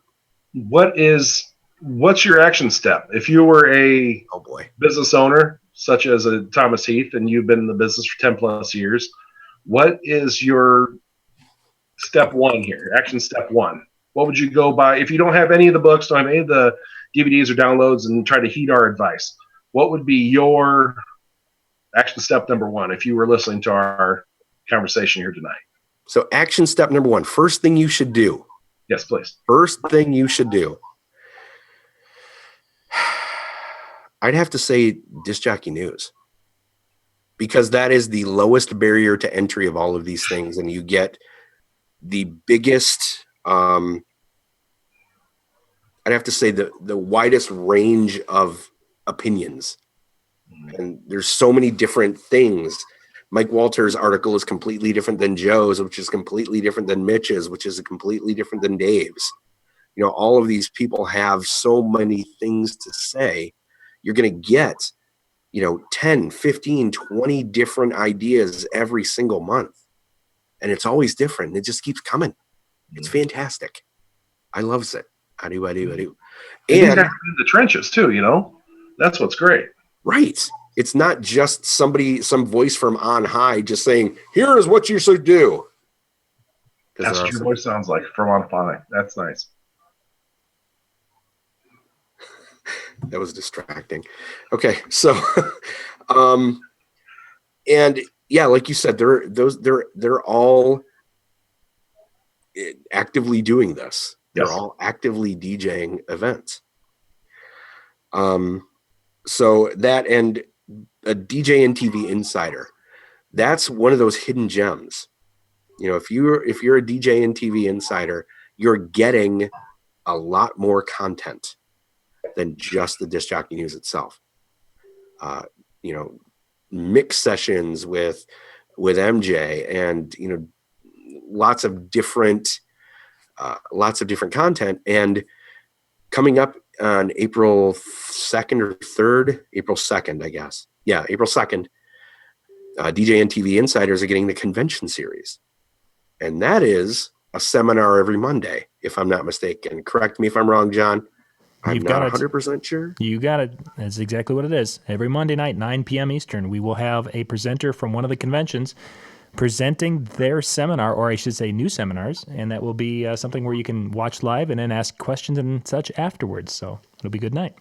What's your action step? If you were a Oh boy. business owner, such as a Thomas Heath, and you've been in the business for 10 plus years, what is your step one here? Action step one. What would you go by if you don't have any of the books, don't have any of the DVDs or downloads, and try to heed our advice? What would be your action step number one if you were listening to our conversation here tonight? So action step number one, first thing you should do. Yes, please. First thing you should do. I'd have to say Disc Jockey News, because that is the lowest barrier to entry of all of these things. And you get the biggest, I'd have to say the widest range of opinions. And there's so many different things. Mike Walter's article is completely different than Joe's, which is completely different than Mitch's, which is completely different than Dave's. You know, all of these people have so many things to say. You're going to get, 10, 15, 20 different ideas every single month. And it's always different. It just keeps coming. It's fantastic. I loves it. I do. And in the trenches too, that's what's great. Right. It's not just some voice from on high just saying, here is what you should do. That's what your voice sounds like from on high. That's nice. That was distracting. Okay. So, and yeah, like you said, they're all actively doing this. They're all actively DJing events. So that, and a DJNTV Insider, that's one of those hidden gems. If you're a DJNTV Insider, you're getting a lot more content than just the Disc Jockey News itself. Mix sessions with MJ, and lots of different content. And coming up on April 2nd or 3rd, April 2nd, I guess. Yeah, April 2nd, DJNTV Insiders are getting the convention series. And that is a seminar every Monday, if I'm not mistaken. Correct me if I'm wrong, John. I'm not 100% sure. You got it. That's exactly what it is. Every Monday night, 9 p.m. Eastern, we will have a presenter from one of the conventions presenting their seminar, or I should say new seminars, and that will be something where you can watch live and then ask questions and such afterwards. So it'll be a good night.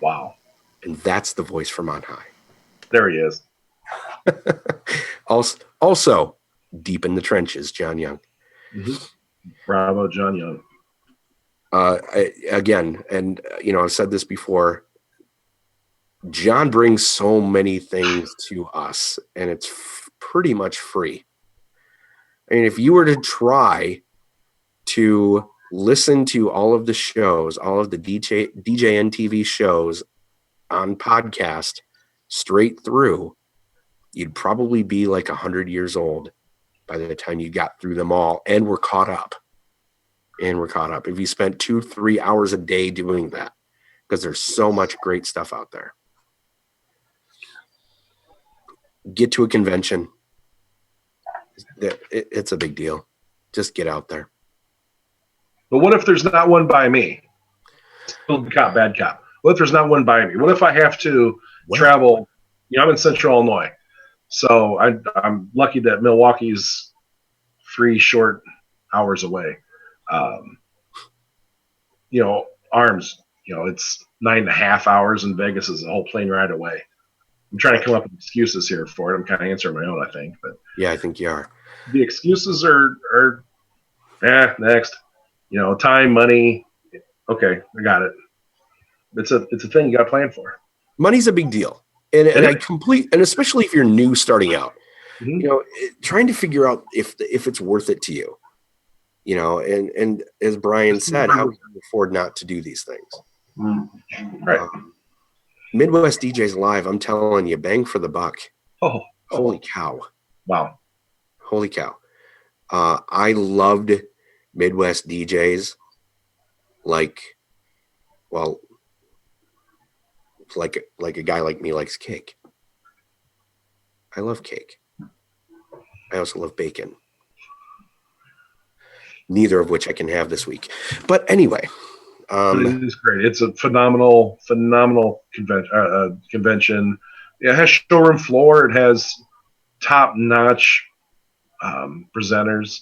Wow. And that's the voice from on high. There he is. Also, deep in the trenches, John Young. Mm-hmm. Bravo, John Young. Again, and I've said this before, John brings so many things to us, and it's pretty much free. I mean, if you were to try to listen to all of the shows, all of the DJNTV shows on podcast straight through, you'd probably be like 100 years old by the time you got through them all and were caught up. If you spent 2-3 hours a day doing that, because there's so much great stuff out there. Get to a convention. It's a big deal. Just get out there. But what if there's not one by me? Good cop, bad cop. What if there's not one by me? What if I have to travel? I'm in Central Illinois, so I'm lucky that Milwaukee's 3 short hours away. Arms, it's 9.5 hours, and Vegas is a whole plane ride away. I'm trying to come up with excuses here for it. I'm kind of answering my own, I think. But yeah, I think you are. The excuses are next. Time, money. Okay, I got it. It's a thing you got to plan for. Money's a big deal, and especially if you're new starting out. Mm-hmm. Trying to figure out if it's worth it to you. And as Brian said, how can you afford not to do these things? Right. Midwest DJs Live, I'm telling you, bang for the buck. Oh. Holy cow. Wow. Holy cow. I loved Midwest DJs like a guy like me likes cake. I love cake. I also love bacon. Neither of which I can have this week. But anyway. It is great. It's a phenomenal convention. It has showroom floor. It has top-notch presenters.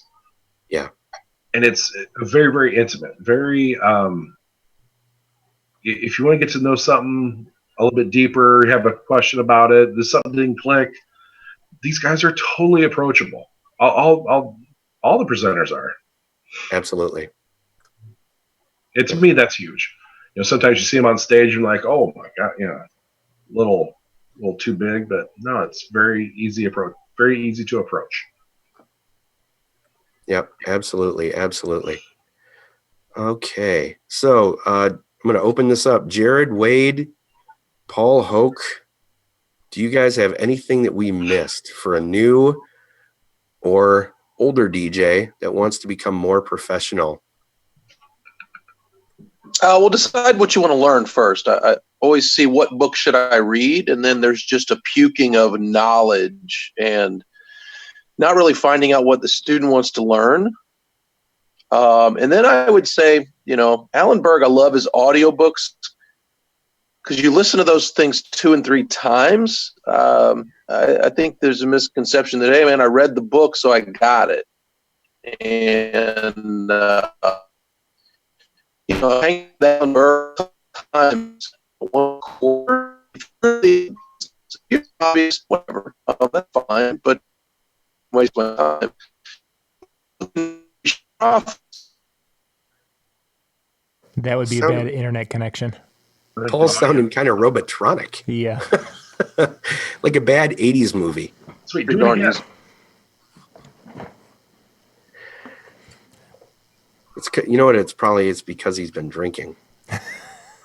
Yeah. And it's very, very intimate. Very, if you want to get to know something a little bit deeper, have a question about it, there's something didn't click, these guys are totally approachable. All the presenters are. Absolutely. To me, that's huge. Sometimes you see them on stage and you're like, oh my God, little too big, but no, it's very easy to approach. Yep, absolutely. Okay, so I'm going to open this up. Jared, Wade, Paul, Hoke, do you guys have anything that we missed for a new or older DJ that wants to become more professional? We'll decide what you want to learn first. I always see what book should I read, and then there's just a puking of knowledge and not really finding out what the student wants to learn. And then I would say, Alan Berg, I love his audiobooks because you listen to those things 2 and 3 times. I think there's a misconception that, hey, man, I read the book, so I got it. And, hang Alan Berg times 1 quarter, obvious, whatever, that's fine, but waste my time. That would be a bad internet connection. Paul's sounding kind of robotronic. Yeah. Like a bad 80s movie. Sweet. It's because he's been drinking.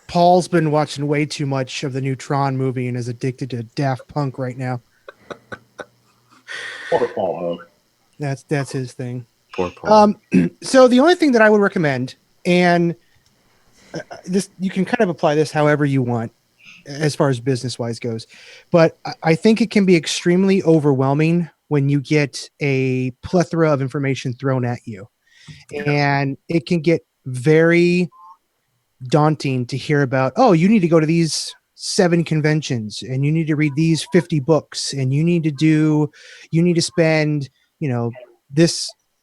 Paul's been watching way too much of the new Tron movie and is addicted to Daft Punk right now. Poor Paul. That's his thing. Poor Paul. So the only thing that I would recommend, and this you can kind of apply this however you want, as far as business wise goes, but I think it can be extremely overwhelming when you get a plethora of information thrown at you, and it can get very daunting to hear about. Oh, you need to go to these 7 conventions, and you need to read these 50 books, and you need to spend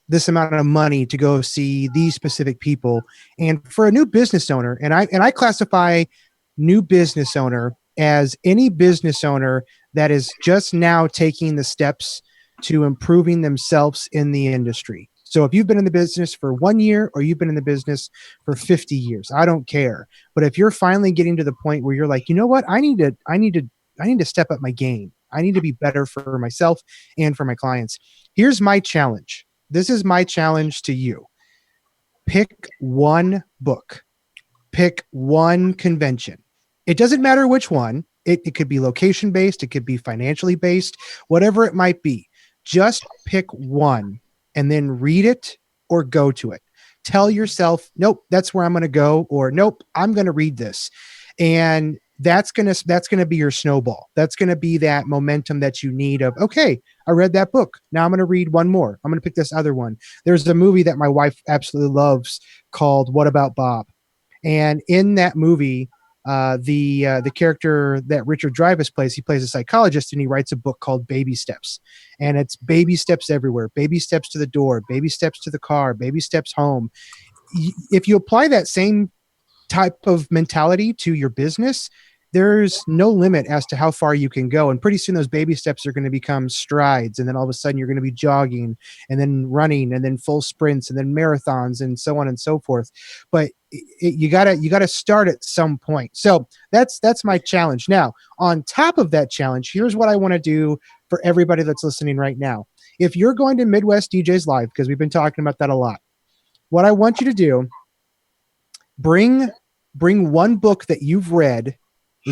this amount of money to go see these specific people. And for a new business owner, and I classify new business owner as any business owner that is just now taking the steps to improving themselves in the industry. So if you've been in the business for 1 year or you've been in the business for 50 years, I don't care. But if you're finally getting to the point where you're like, you know what, I need to step up my game. I need to be better for myself and for my clients. Here's my challenge. This is my challenge to you. Pick one book. Pick one convention. It doesn't matter which one. It could be location based. It could be financially based, whatever it might be. Just pick one and then read it or go to it. Tell yourself, nope, that's where I'm going to go, or nope, I'm going to read this. And that's going to be your snowball. That's going to be that momentum that you need of, okay, I read that book. Now I'm going to read one more. I'm going to pick this other one. There's a movie that my wife absolutely loves called What About Bob? And in that movie, the character that Richard Dreyfuss plays, he plays a psychologist, and he writes a book called Baby Steps. And it's baby steps everywhere. Baby steps to the door, baby steps to the car, baby steps home. If you apply that same type of mentality to your business, there's no limit as to how far you can go. And pretty soon those baby steps are going to become strides. And then all of a sudden you're going to be jogging and then running and then full sprints and then marathons and so on and so forth. But you gotta start at some point. So that's my challenge. Now, on top of that challenge, here's what I want to do for everybody that's listening right now. If you're going to Midwest DJs Live, because we've been talking about that a lot, what I want you to do, bring one book that you've read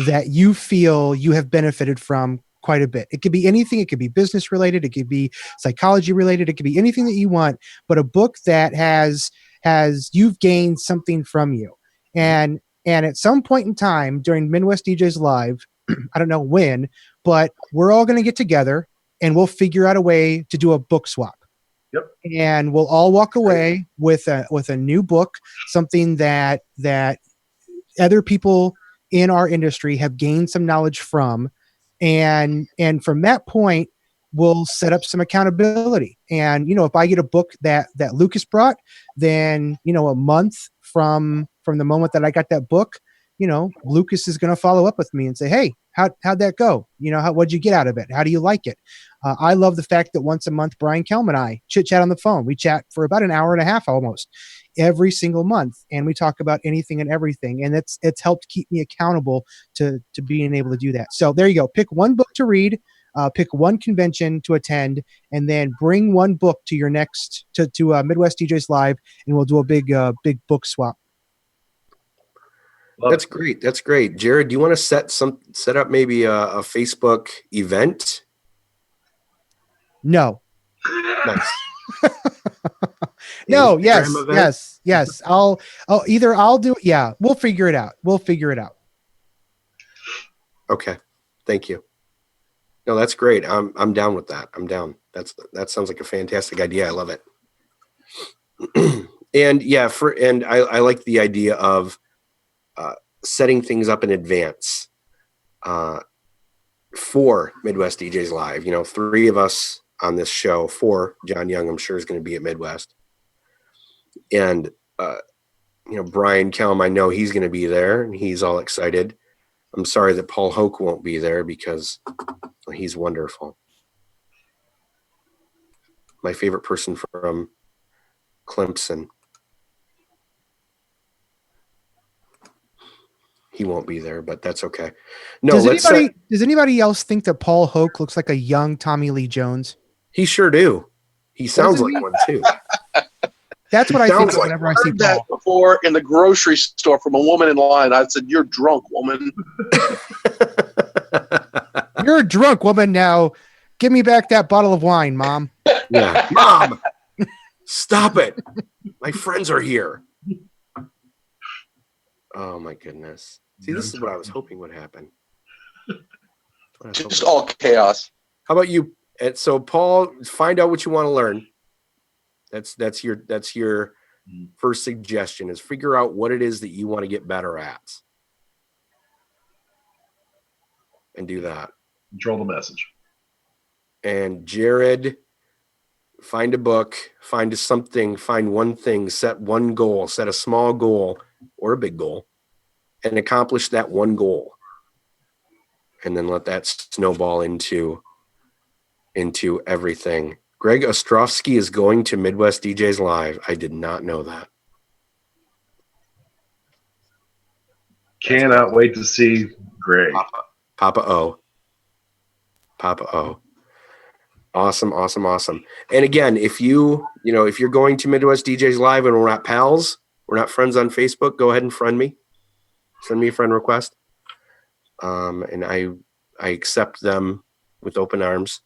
that you feel you have benefited from quite a bit. It could be anything. It could be business related. It could be psychology related. It could be anything that you want, but a book that has you've gained something from you. And at some point in time during Midwest DJs Live, I don't know when, but we're all going to get together and we'll figure out a way to do a book swap. Yep. And we'll all walk away with a new book, something that other people in our industry have gained some knowledge from. And from that point, we'll set up some accountability. And, if I get a book that Lucas brought, then, a month from the moment that I got that book, Lucas is going to follow up with me and say, hey, how'd that go? What'd you get out of it? How do you like it? I love the fact that once a month, Brian Kelm and I chit chat on the phone. We chat for about an hour and a half almost every single month. And we talk about anything and everything. And it's helped keep me accountable to being able to do that. So there you go. Pick one book to read, pick one convention to attend, and then bring one book to your next to Midwest DJs Live. And we'll do a big book swap. That's great. That's great. Jared, do you want to set up maybe a Facebook event? No. Nice. No. Yes. I'll do it. Yeah. We'll figure it out. Okay. Thank you. No, that's great. I'm down with that. I'm down. That sounds like a fantastic idea. I love it. And yeah, I like the idea of setting things up in advance for Midwest DJs Live. 3 of us on this show. 4, John Young, I'm sure, is going to be at Midwest. And, Brian Kelm, I know he's going to be there, and he's all excited. I'm sorry that Paul Hoke won't be there because he's wonderful. My favorite person from Clemson. He won't be there, but that's okay. No, does anybody else think that Paul Hoke looks like a young Tommy Lee Jones? He sure do. He sounds like one too. That's what I think like whenever I see that Paul. before in the grocery store from a woman in line. I said, "You're drunk, woman." You're a drunk woman now. Give me back that bottle of wine, Mom. Yeah, Mom, stop it. My friends are here. Oh my goodness. See, this is what I was hoping would happen. Just all chaos. How about you? And so, Paul, find out what you want to learn. That's your first suggestion, is figure out what it is that you want to get better at, and do that. Control the message. And Jared, find a book, find something, find one thing, set one goal, set a small goal or a big goal, and accomplish that one goal. And then let that snowball into everything. Greg Ostrovsky is going to Midwest DJs Live. I did not know that. Cannot wait to see Greg. Papa O. Awesome. And again, if you're going to Midwest DJs Live and we're not pals, we're not friends on Facebook, go ahead and friend me. Send me a friend request. And I accept them with open arms.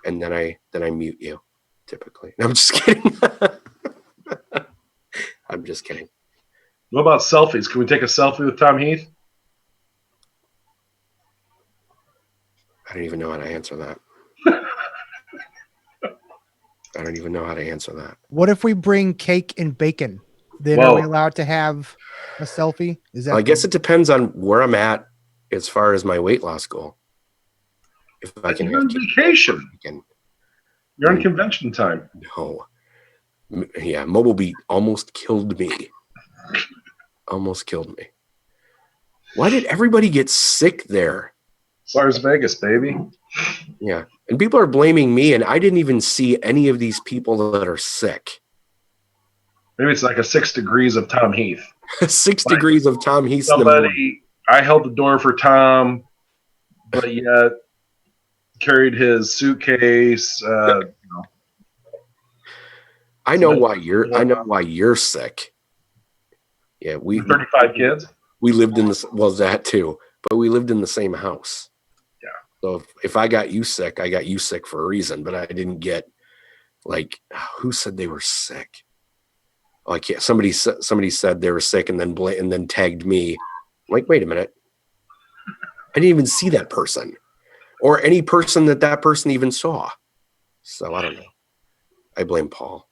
And then I mute you, typically. No, I'm just kidding. I'm just kidding. What about selfies? Can we take a selfie with Tom Heath? I don't even know how to answer that. I don't even know how to answer that. What if we bring cake and bacon? Then Whoa. Are we allowed to have a selfie? Is that? I guess it depends on where I'm at as far as my weight loss goal. If I can You're have on vacation. You're on convention time. No. Yeah, Mobile Beat almost killed me. Why did everybody get sick there? Las Vegas, baby. Yeah. And people are blaming me, and I didn't even see any of these people that are sick. Maybe it's like a 6 degrees of Tom Heath. 6 degrees of Tom Heath. I held the door for Tom, but yet carried his suitcase. I know why you're sick. Yeah, 35 kids. We lived in that too, but we lived in the same house. Yeah. So if I got you sick, I got you sick for a reason, but I didn't get who said they were sick? Oh, I can't. Somebody said they were sick and then tagged me. I'm like, wait a minute. I didn't even see that person. or any person that person even saw. So I don't know. I blame Paul.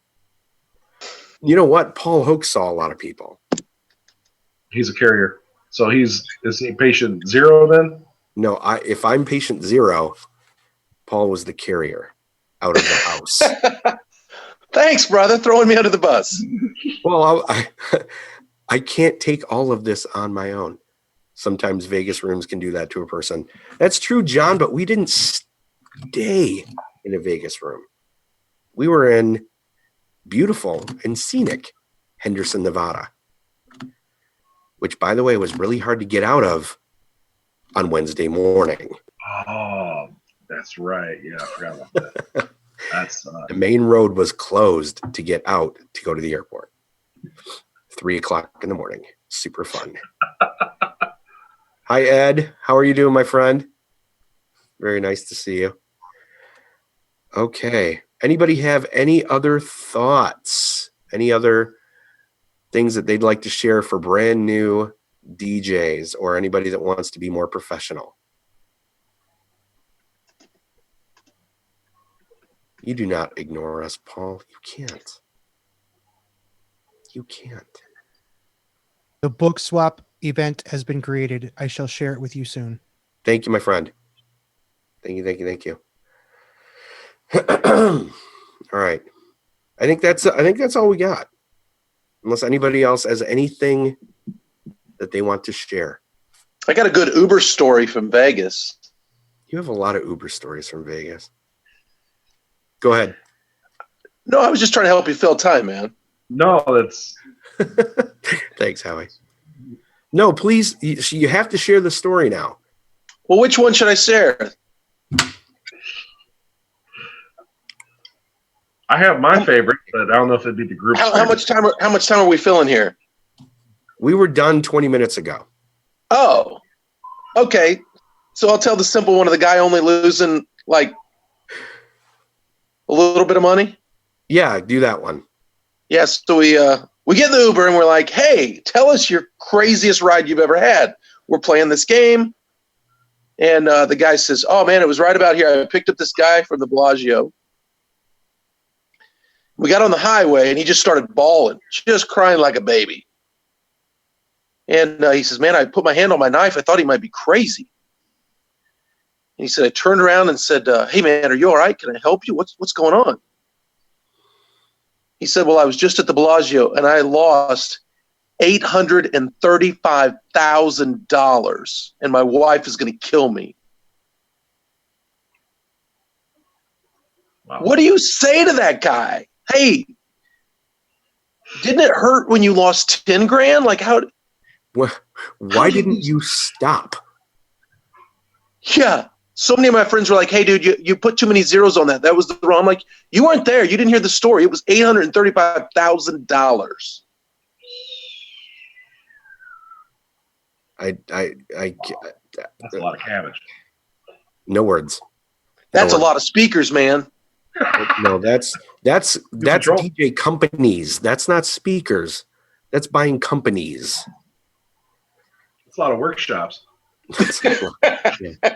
You know what? Paul Hoke saw a lot of people. He's a carrier. So is he patient 0 then? No, if I'm patient 0, Paul was the carrier out of the house. Thanks, brother, throwing me under the bus. Well, I can't take all of this on my own. Sometimes Vegas rooms can do that to a person. That's true, John, but we didn't stay in a Vegas room. We were in beautiful and scenic Henderson, Nevada, which, by the way, was really hard to get out of on Wednesday morning. Oh, that's right. Yeah, I forgot about that. The main road was closed to get out to go to the airport. 3:00 in the morning. Super fun. Hi, Ed. How are you doing, my friend? Very nice to see you. Okay. Anybody have any other thoughts? Any other things that they'd like to share for brand new DJs or anybody that wants to be more professional? You do not ignore us, Paul. You can't. You can't. The book swap event has been created. I shall share it with you soon. Thank you, my friend. Thank you. All right. I think that's all we got. Unless anybody else has anything that they want to share. I got a good Uber story from Vegas. You have a lot of Uber stories from Vegas. Go ahead. No, I was just trying to help you fill time, man. No, that's... Thanks, Howie. No, please, you have to share the story now. Well, which one should I share? I have my favorite, but I don't know if it'd be the group. How much time are we filling here? We were done 20 minutes ago. Oh, okay. So I'll tell the simple one of the guy only losing like a little bit of money. Yeah, do that one. Yes. So we get in the Uber and we're like, hey, tell us your craziest ride you've ever had. We're playing this game. And the guy says, oh, man, it was right about here. I picked up this guy from the Bellagio. We got on the highway, and he just started bawling, just crying like a baby. And he says, man, I put my hand on my knife. I thought he might be crazy. And he said, I turned around and said, hey, man, are you all right? Can I help you? What's going on? He said, well, I was just at the Bellagio, and I lost $835,000, and my wife is going to kill me. Wow. What do you say to that guy? Hey, didn't it hurt when you lost 10 grand? Like how? Why didn't you stop? Yeah. So many of my friends were like, hey, dude, you put too many zeros on that. That was the wrong. I'm like, you weren't there. You didn't hear the story. It was $835,000. That's a lot of cabbage. No words. That's a lot of speakers, man. No, that's DJ companies. That's not speakers. That's buying companies. It's a lot of workshops.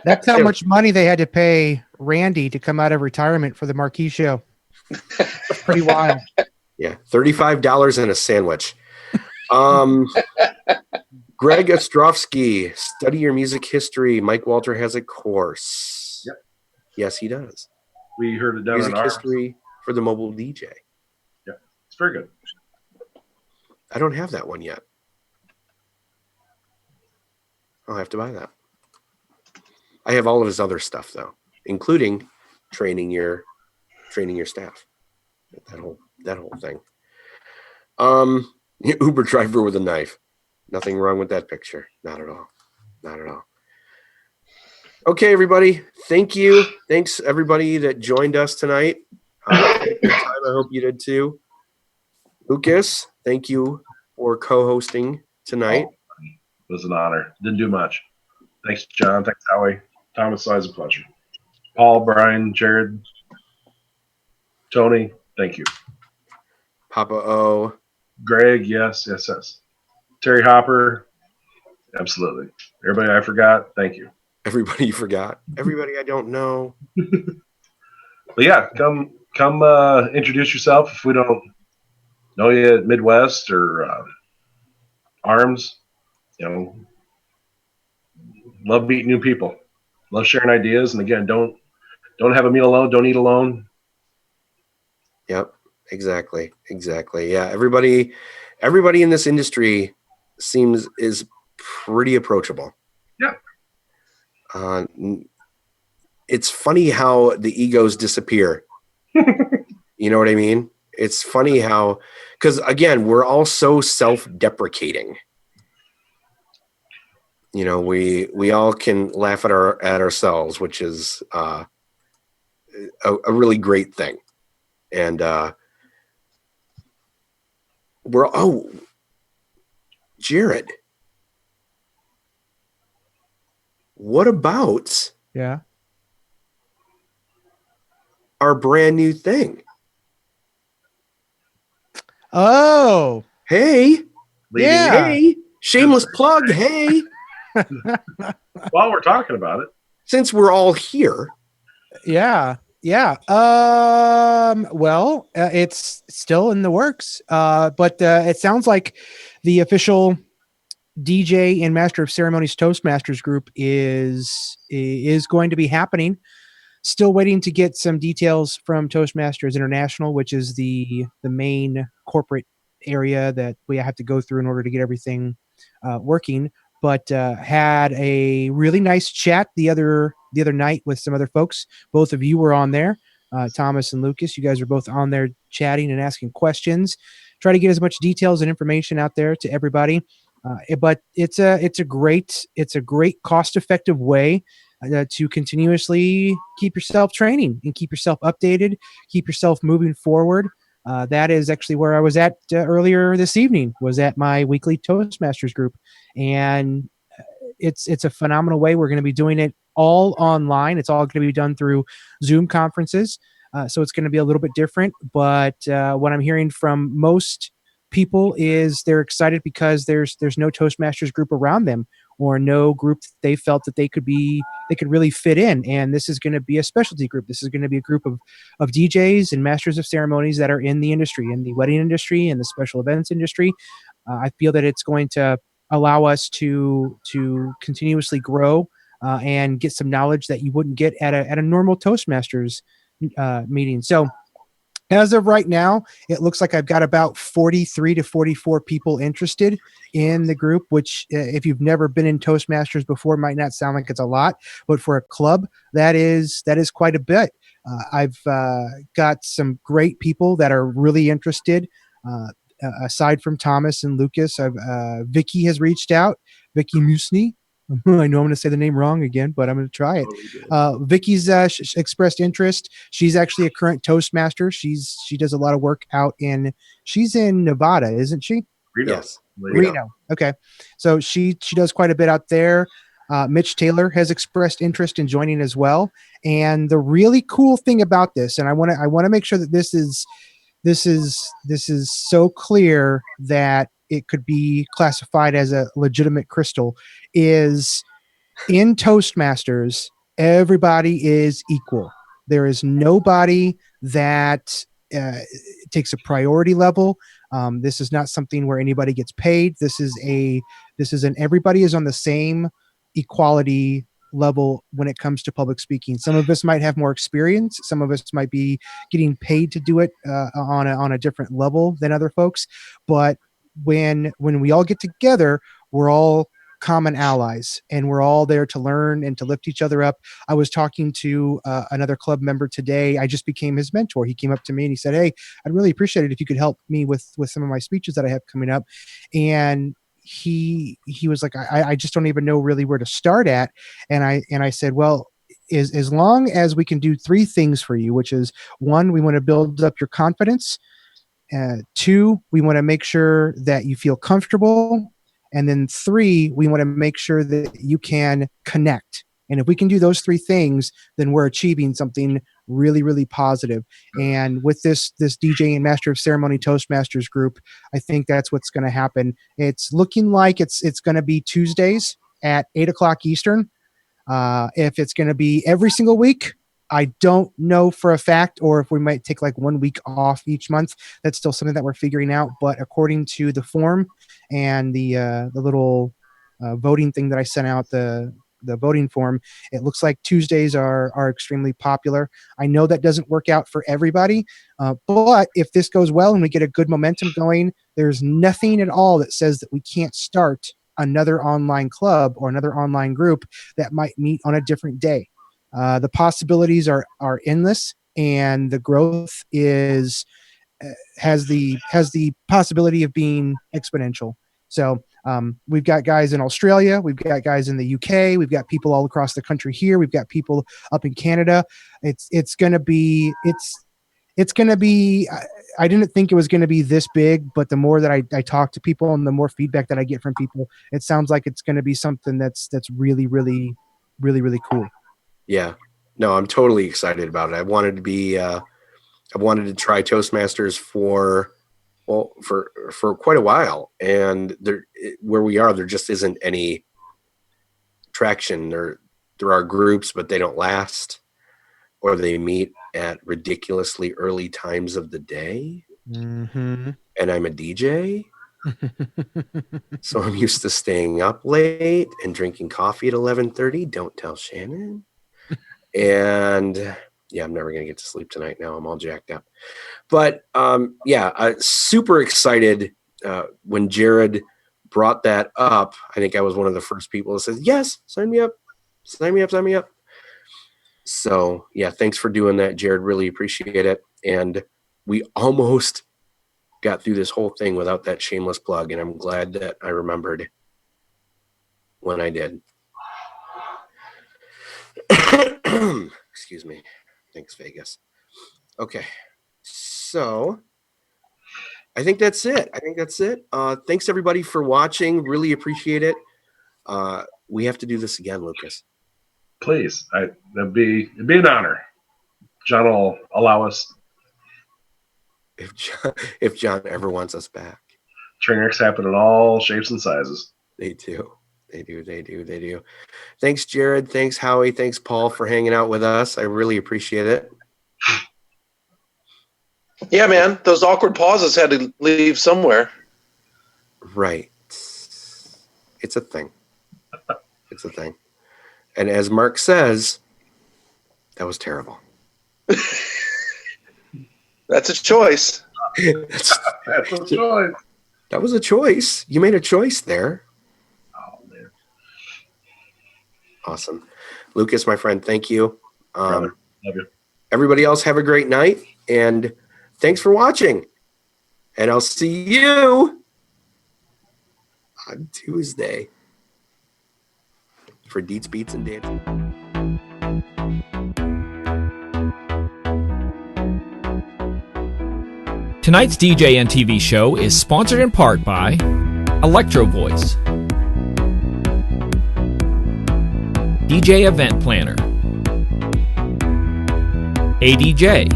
That's how much money they had to pay Randy to come out of retirement for the Marquee show. Pretty wild. Yeah, $35 and a sandwich. Greg Ostrovsky, study your music history. Mike Walter has a course. Yep. Yes, he does. We heard it down music in our history for the mobile DJ. Yeah, it's very good. I don't have that one yet. I'll have to buy that. I have all of his other stuff though, including training your staff. That whole thing. Uber driver with a knife. Nothing wrong with that picture. Not at all. Not at all. Okay, everybody. Thank you. Thanks, everybody that joined us tonight. I hope you did too. Lucas, thank you for co-hosting tonight. It was an honor. Didn't do much. Thanks, John. Thanks, Howie. Thomas, always a pleasure. Paul, Brian, Jared, Tony, thank you. Papa O. Greg, yes. Terry Hopper, absolutely. Everybody I forgot, thank you. Everybody you forgot. Everybody I don't know. But yeah, come introduce yourself if we don't know you at Midwest or Arms. You know, love meeting new people. Love sharing ideas. And again, don't have a meal alone. Don't eat alone. Yep, exactly. Yeah, everybody in this industry is pretty approachable. Yeah. It's funny how the egos disappear. You know what I mean? It's funny how, because again, we're all so self-deprecating. You know, we all can laugh at ourselves, which is a really great thing. And Jared, what about our brand new thing? Oh, hey, yeah. Hey, shameless plug. Hey, While we're talking about it, since we're all here, yeah. Well, it's still in the works. But it sounds like the official DJ and Master of Ceremonies Toastmasters group is going to be happening. Still waiting to get some details from Toastmasters International, which is the main corporate area that we have to go through in order to get everything working. But had a really nice chat the other night with some other folks. Both of you were on there, Thomas and Lucas. You guys are both on there chatting and asking questions. Try to get as much details and information out there to everybody. But it's a great cost-effective way to continuously keep yourself training and keep yourself updated, keep yourself moving forward. That is actually where I was at earlier this evening, was at my weekly Toastmasters group. And it's a phenomenal way. We're going to be doing it all online. It's all going to be done through Zoom conferences. So it's going to be a little bit different. But what I'm hearing from most people is they're excited because there's no Toastmasters group around them, or no group they felt that they could really fit in. And this is going to be a specialty group. This is going to be a group of DJs and masters of ceremonies that are in the industry, in the wedding industry and the special events industry. I feel that it's going to allow us to continuously grow and get some knowledge that you wouldn't get at a normal Toastmasters meeting. So as of right now, it looks like I've got about 43 to 44 people interested in the group, which if you've never been in Toastmasters before, might not sound like it's a lot, but for a club, that is quite a bit. I've got some great people that are really interested. Aside from Thomas and Lucas, Vicky has reached out. Vicky Musny. I know I'm going to say the name wrong again, but I'm going to try it. Vicky's expressed interest. She's actually a current Toastmaster. She does a lot of work she's in Nevada, isn't she? Reno. Yes. Reno. Okay. So she does quite a bit out there. Mitch Taylor has expressed interest in joining as well. And the really cool thing about this, and I want to make sure that this is so clear that it could be classified as a legitimate crystal, is in Toastmasters, everybody is equal. There is nobody that takes a priority level. This is not something where anybody gets paid. This is everybody is on the same equality level when it comes to public speaking. Some of us might have more experience. Some of us might be getting paid to do it on a different level than other folks. But when we all get together, we're all common allies, and we're all there to learn and to lift each other up. I was talking to another club member today. I just became his mentor. He came up to me and he said, "Hey, I'd really appreciate it if you could help me with some of my speeches that I have coming up." And he was like, I just don't even know really where to start at. And I said, well, as long as we can do three things for you, which is, one, we want to build up your confidence. Two, we want to make sure that you feel comfortable. And then three, we want to make sure that you can connect. And if we can do those three things, then we're achieving something really, really positive. And with this DJ and Master of Ceremony Toastmasters group, I think that's what's going to happen. It's looking like it's going to be Tuesdays at 8 o'clock Eastern. If it's going to be every single week, I don't know for a fact, or if we might take like 1 week off each month. That's still something that we're figuring out. But according to the form and the little voting thing that I sent out, the voting form, it looks like Tuesdays are extremely popular. I know that doesn't work out for everybody, but if this goes well and we get a good momentum going, there's nothing at all that says that we can't start another online club or another online group that might meet on a different day. The possibilities are endless, and the growth has the possibility of being exponential. So we've got guys in Australia, we've got guys in the UK, we've got people all across the country here, we've got people up in Canada. It's going to be. I didn't think it was going to be this big, but the more that I talk to people and the more feedback that I get from people, it sounds like it's going to be something that's really, really, really, really cool. Yeah, no, I'm totally excited about it. I wanted to try Toastmasters for quite a while, and where we are, there just isn't any traction. There are groups, but they don't last, or they meet at ridiculously early times of the day. Mm-hmm. And I'm a DJ. So I'm used to staying up late and drinking coffee at 11:30. Don't tell Shannon. And yeah, I'm never going to get to sleep tonight now. I'm all jacked up. But super excited when Jared brought that up. I think I was one of the first people that says, yes, sign me up. Sign me up. So yeah, thanks for doing that, Jared. Really appreciate it. And we almost got through this whole thing without that shameless plug, and I'm glad that I remembered when I did. Excuse me. Thanks, Vegas. Okay. So I think that's it. Thanks everybody for watching. Really appreciate it. We have to do this again, Lucas. Please. It'd be an honor. John will allow us. If John ever wants us back. Train wrecks happen in all shapes and sizes. They do. Thanks, Jared. Thanks, Howie. Thanks, Paul, for hanging out with us. I really appreciate it. Yeah, man. Those awkward pauses had to leave somewhere. Right. It's a thing. And as Mark says, that was terrible. That's a choice. That's a choice. That was a choice. You made a choice there. Oh, man. Awesome. Lucas, my friend, thank you. Love you. Everybody else, have a great night. And thanks for watching. And I'll see you on Tuesday for Deets, Beats, and Dance. Tonight's DJNTV show is sponsored in part by Electro Voice, DJ Event Planner, ADJ,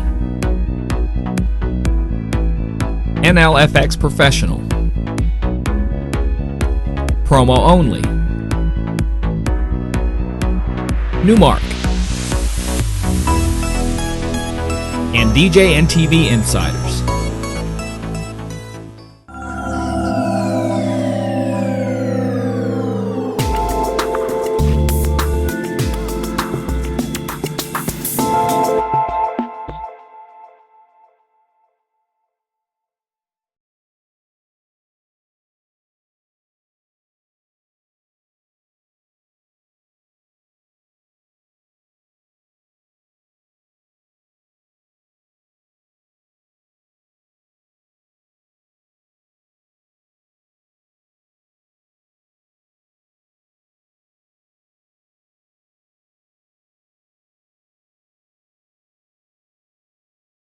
NLFX Professional, Promo Only, Newmark, and DJNTV Insiders.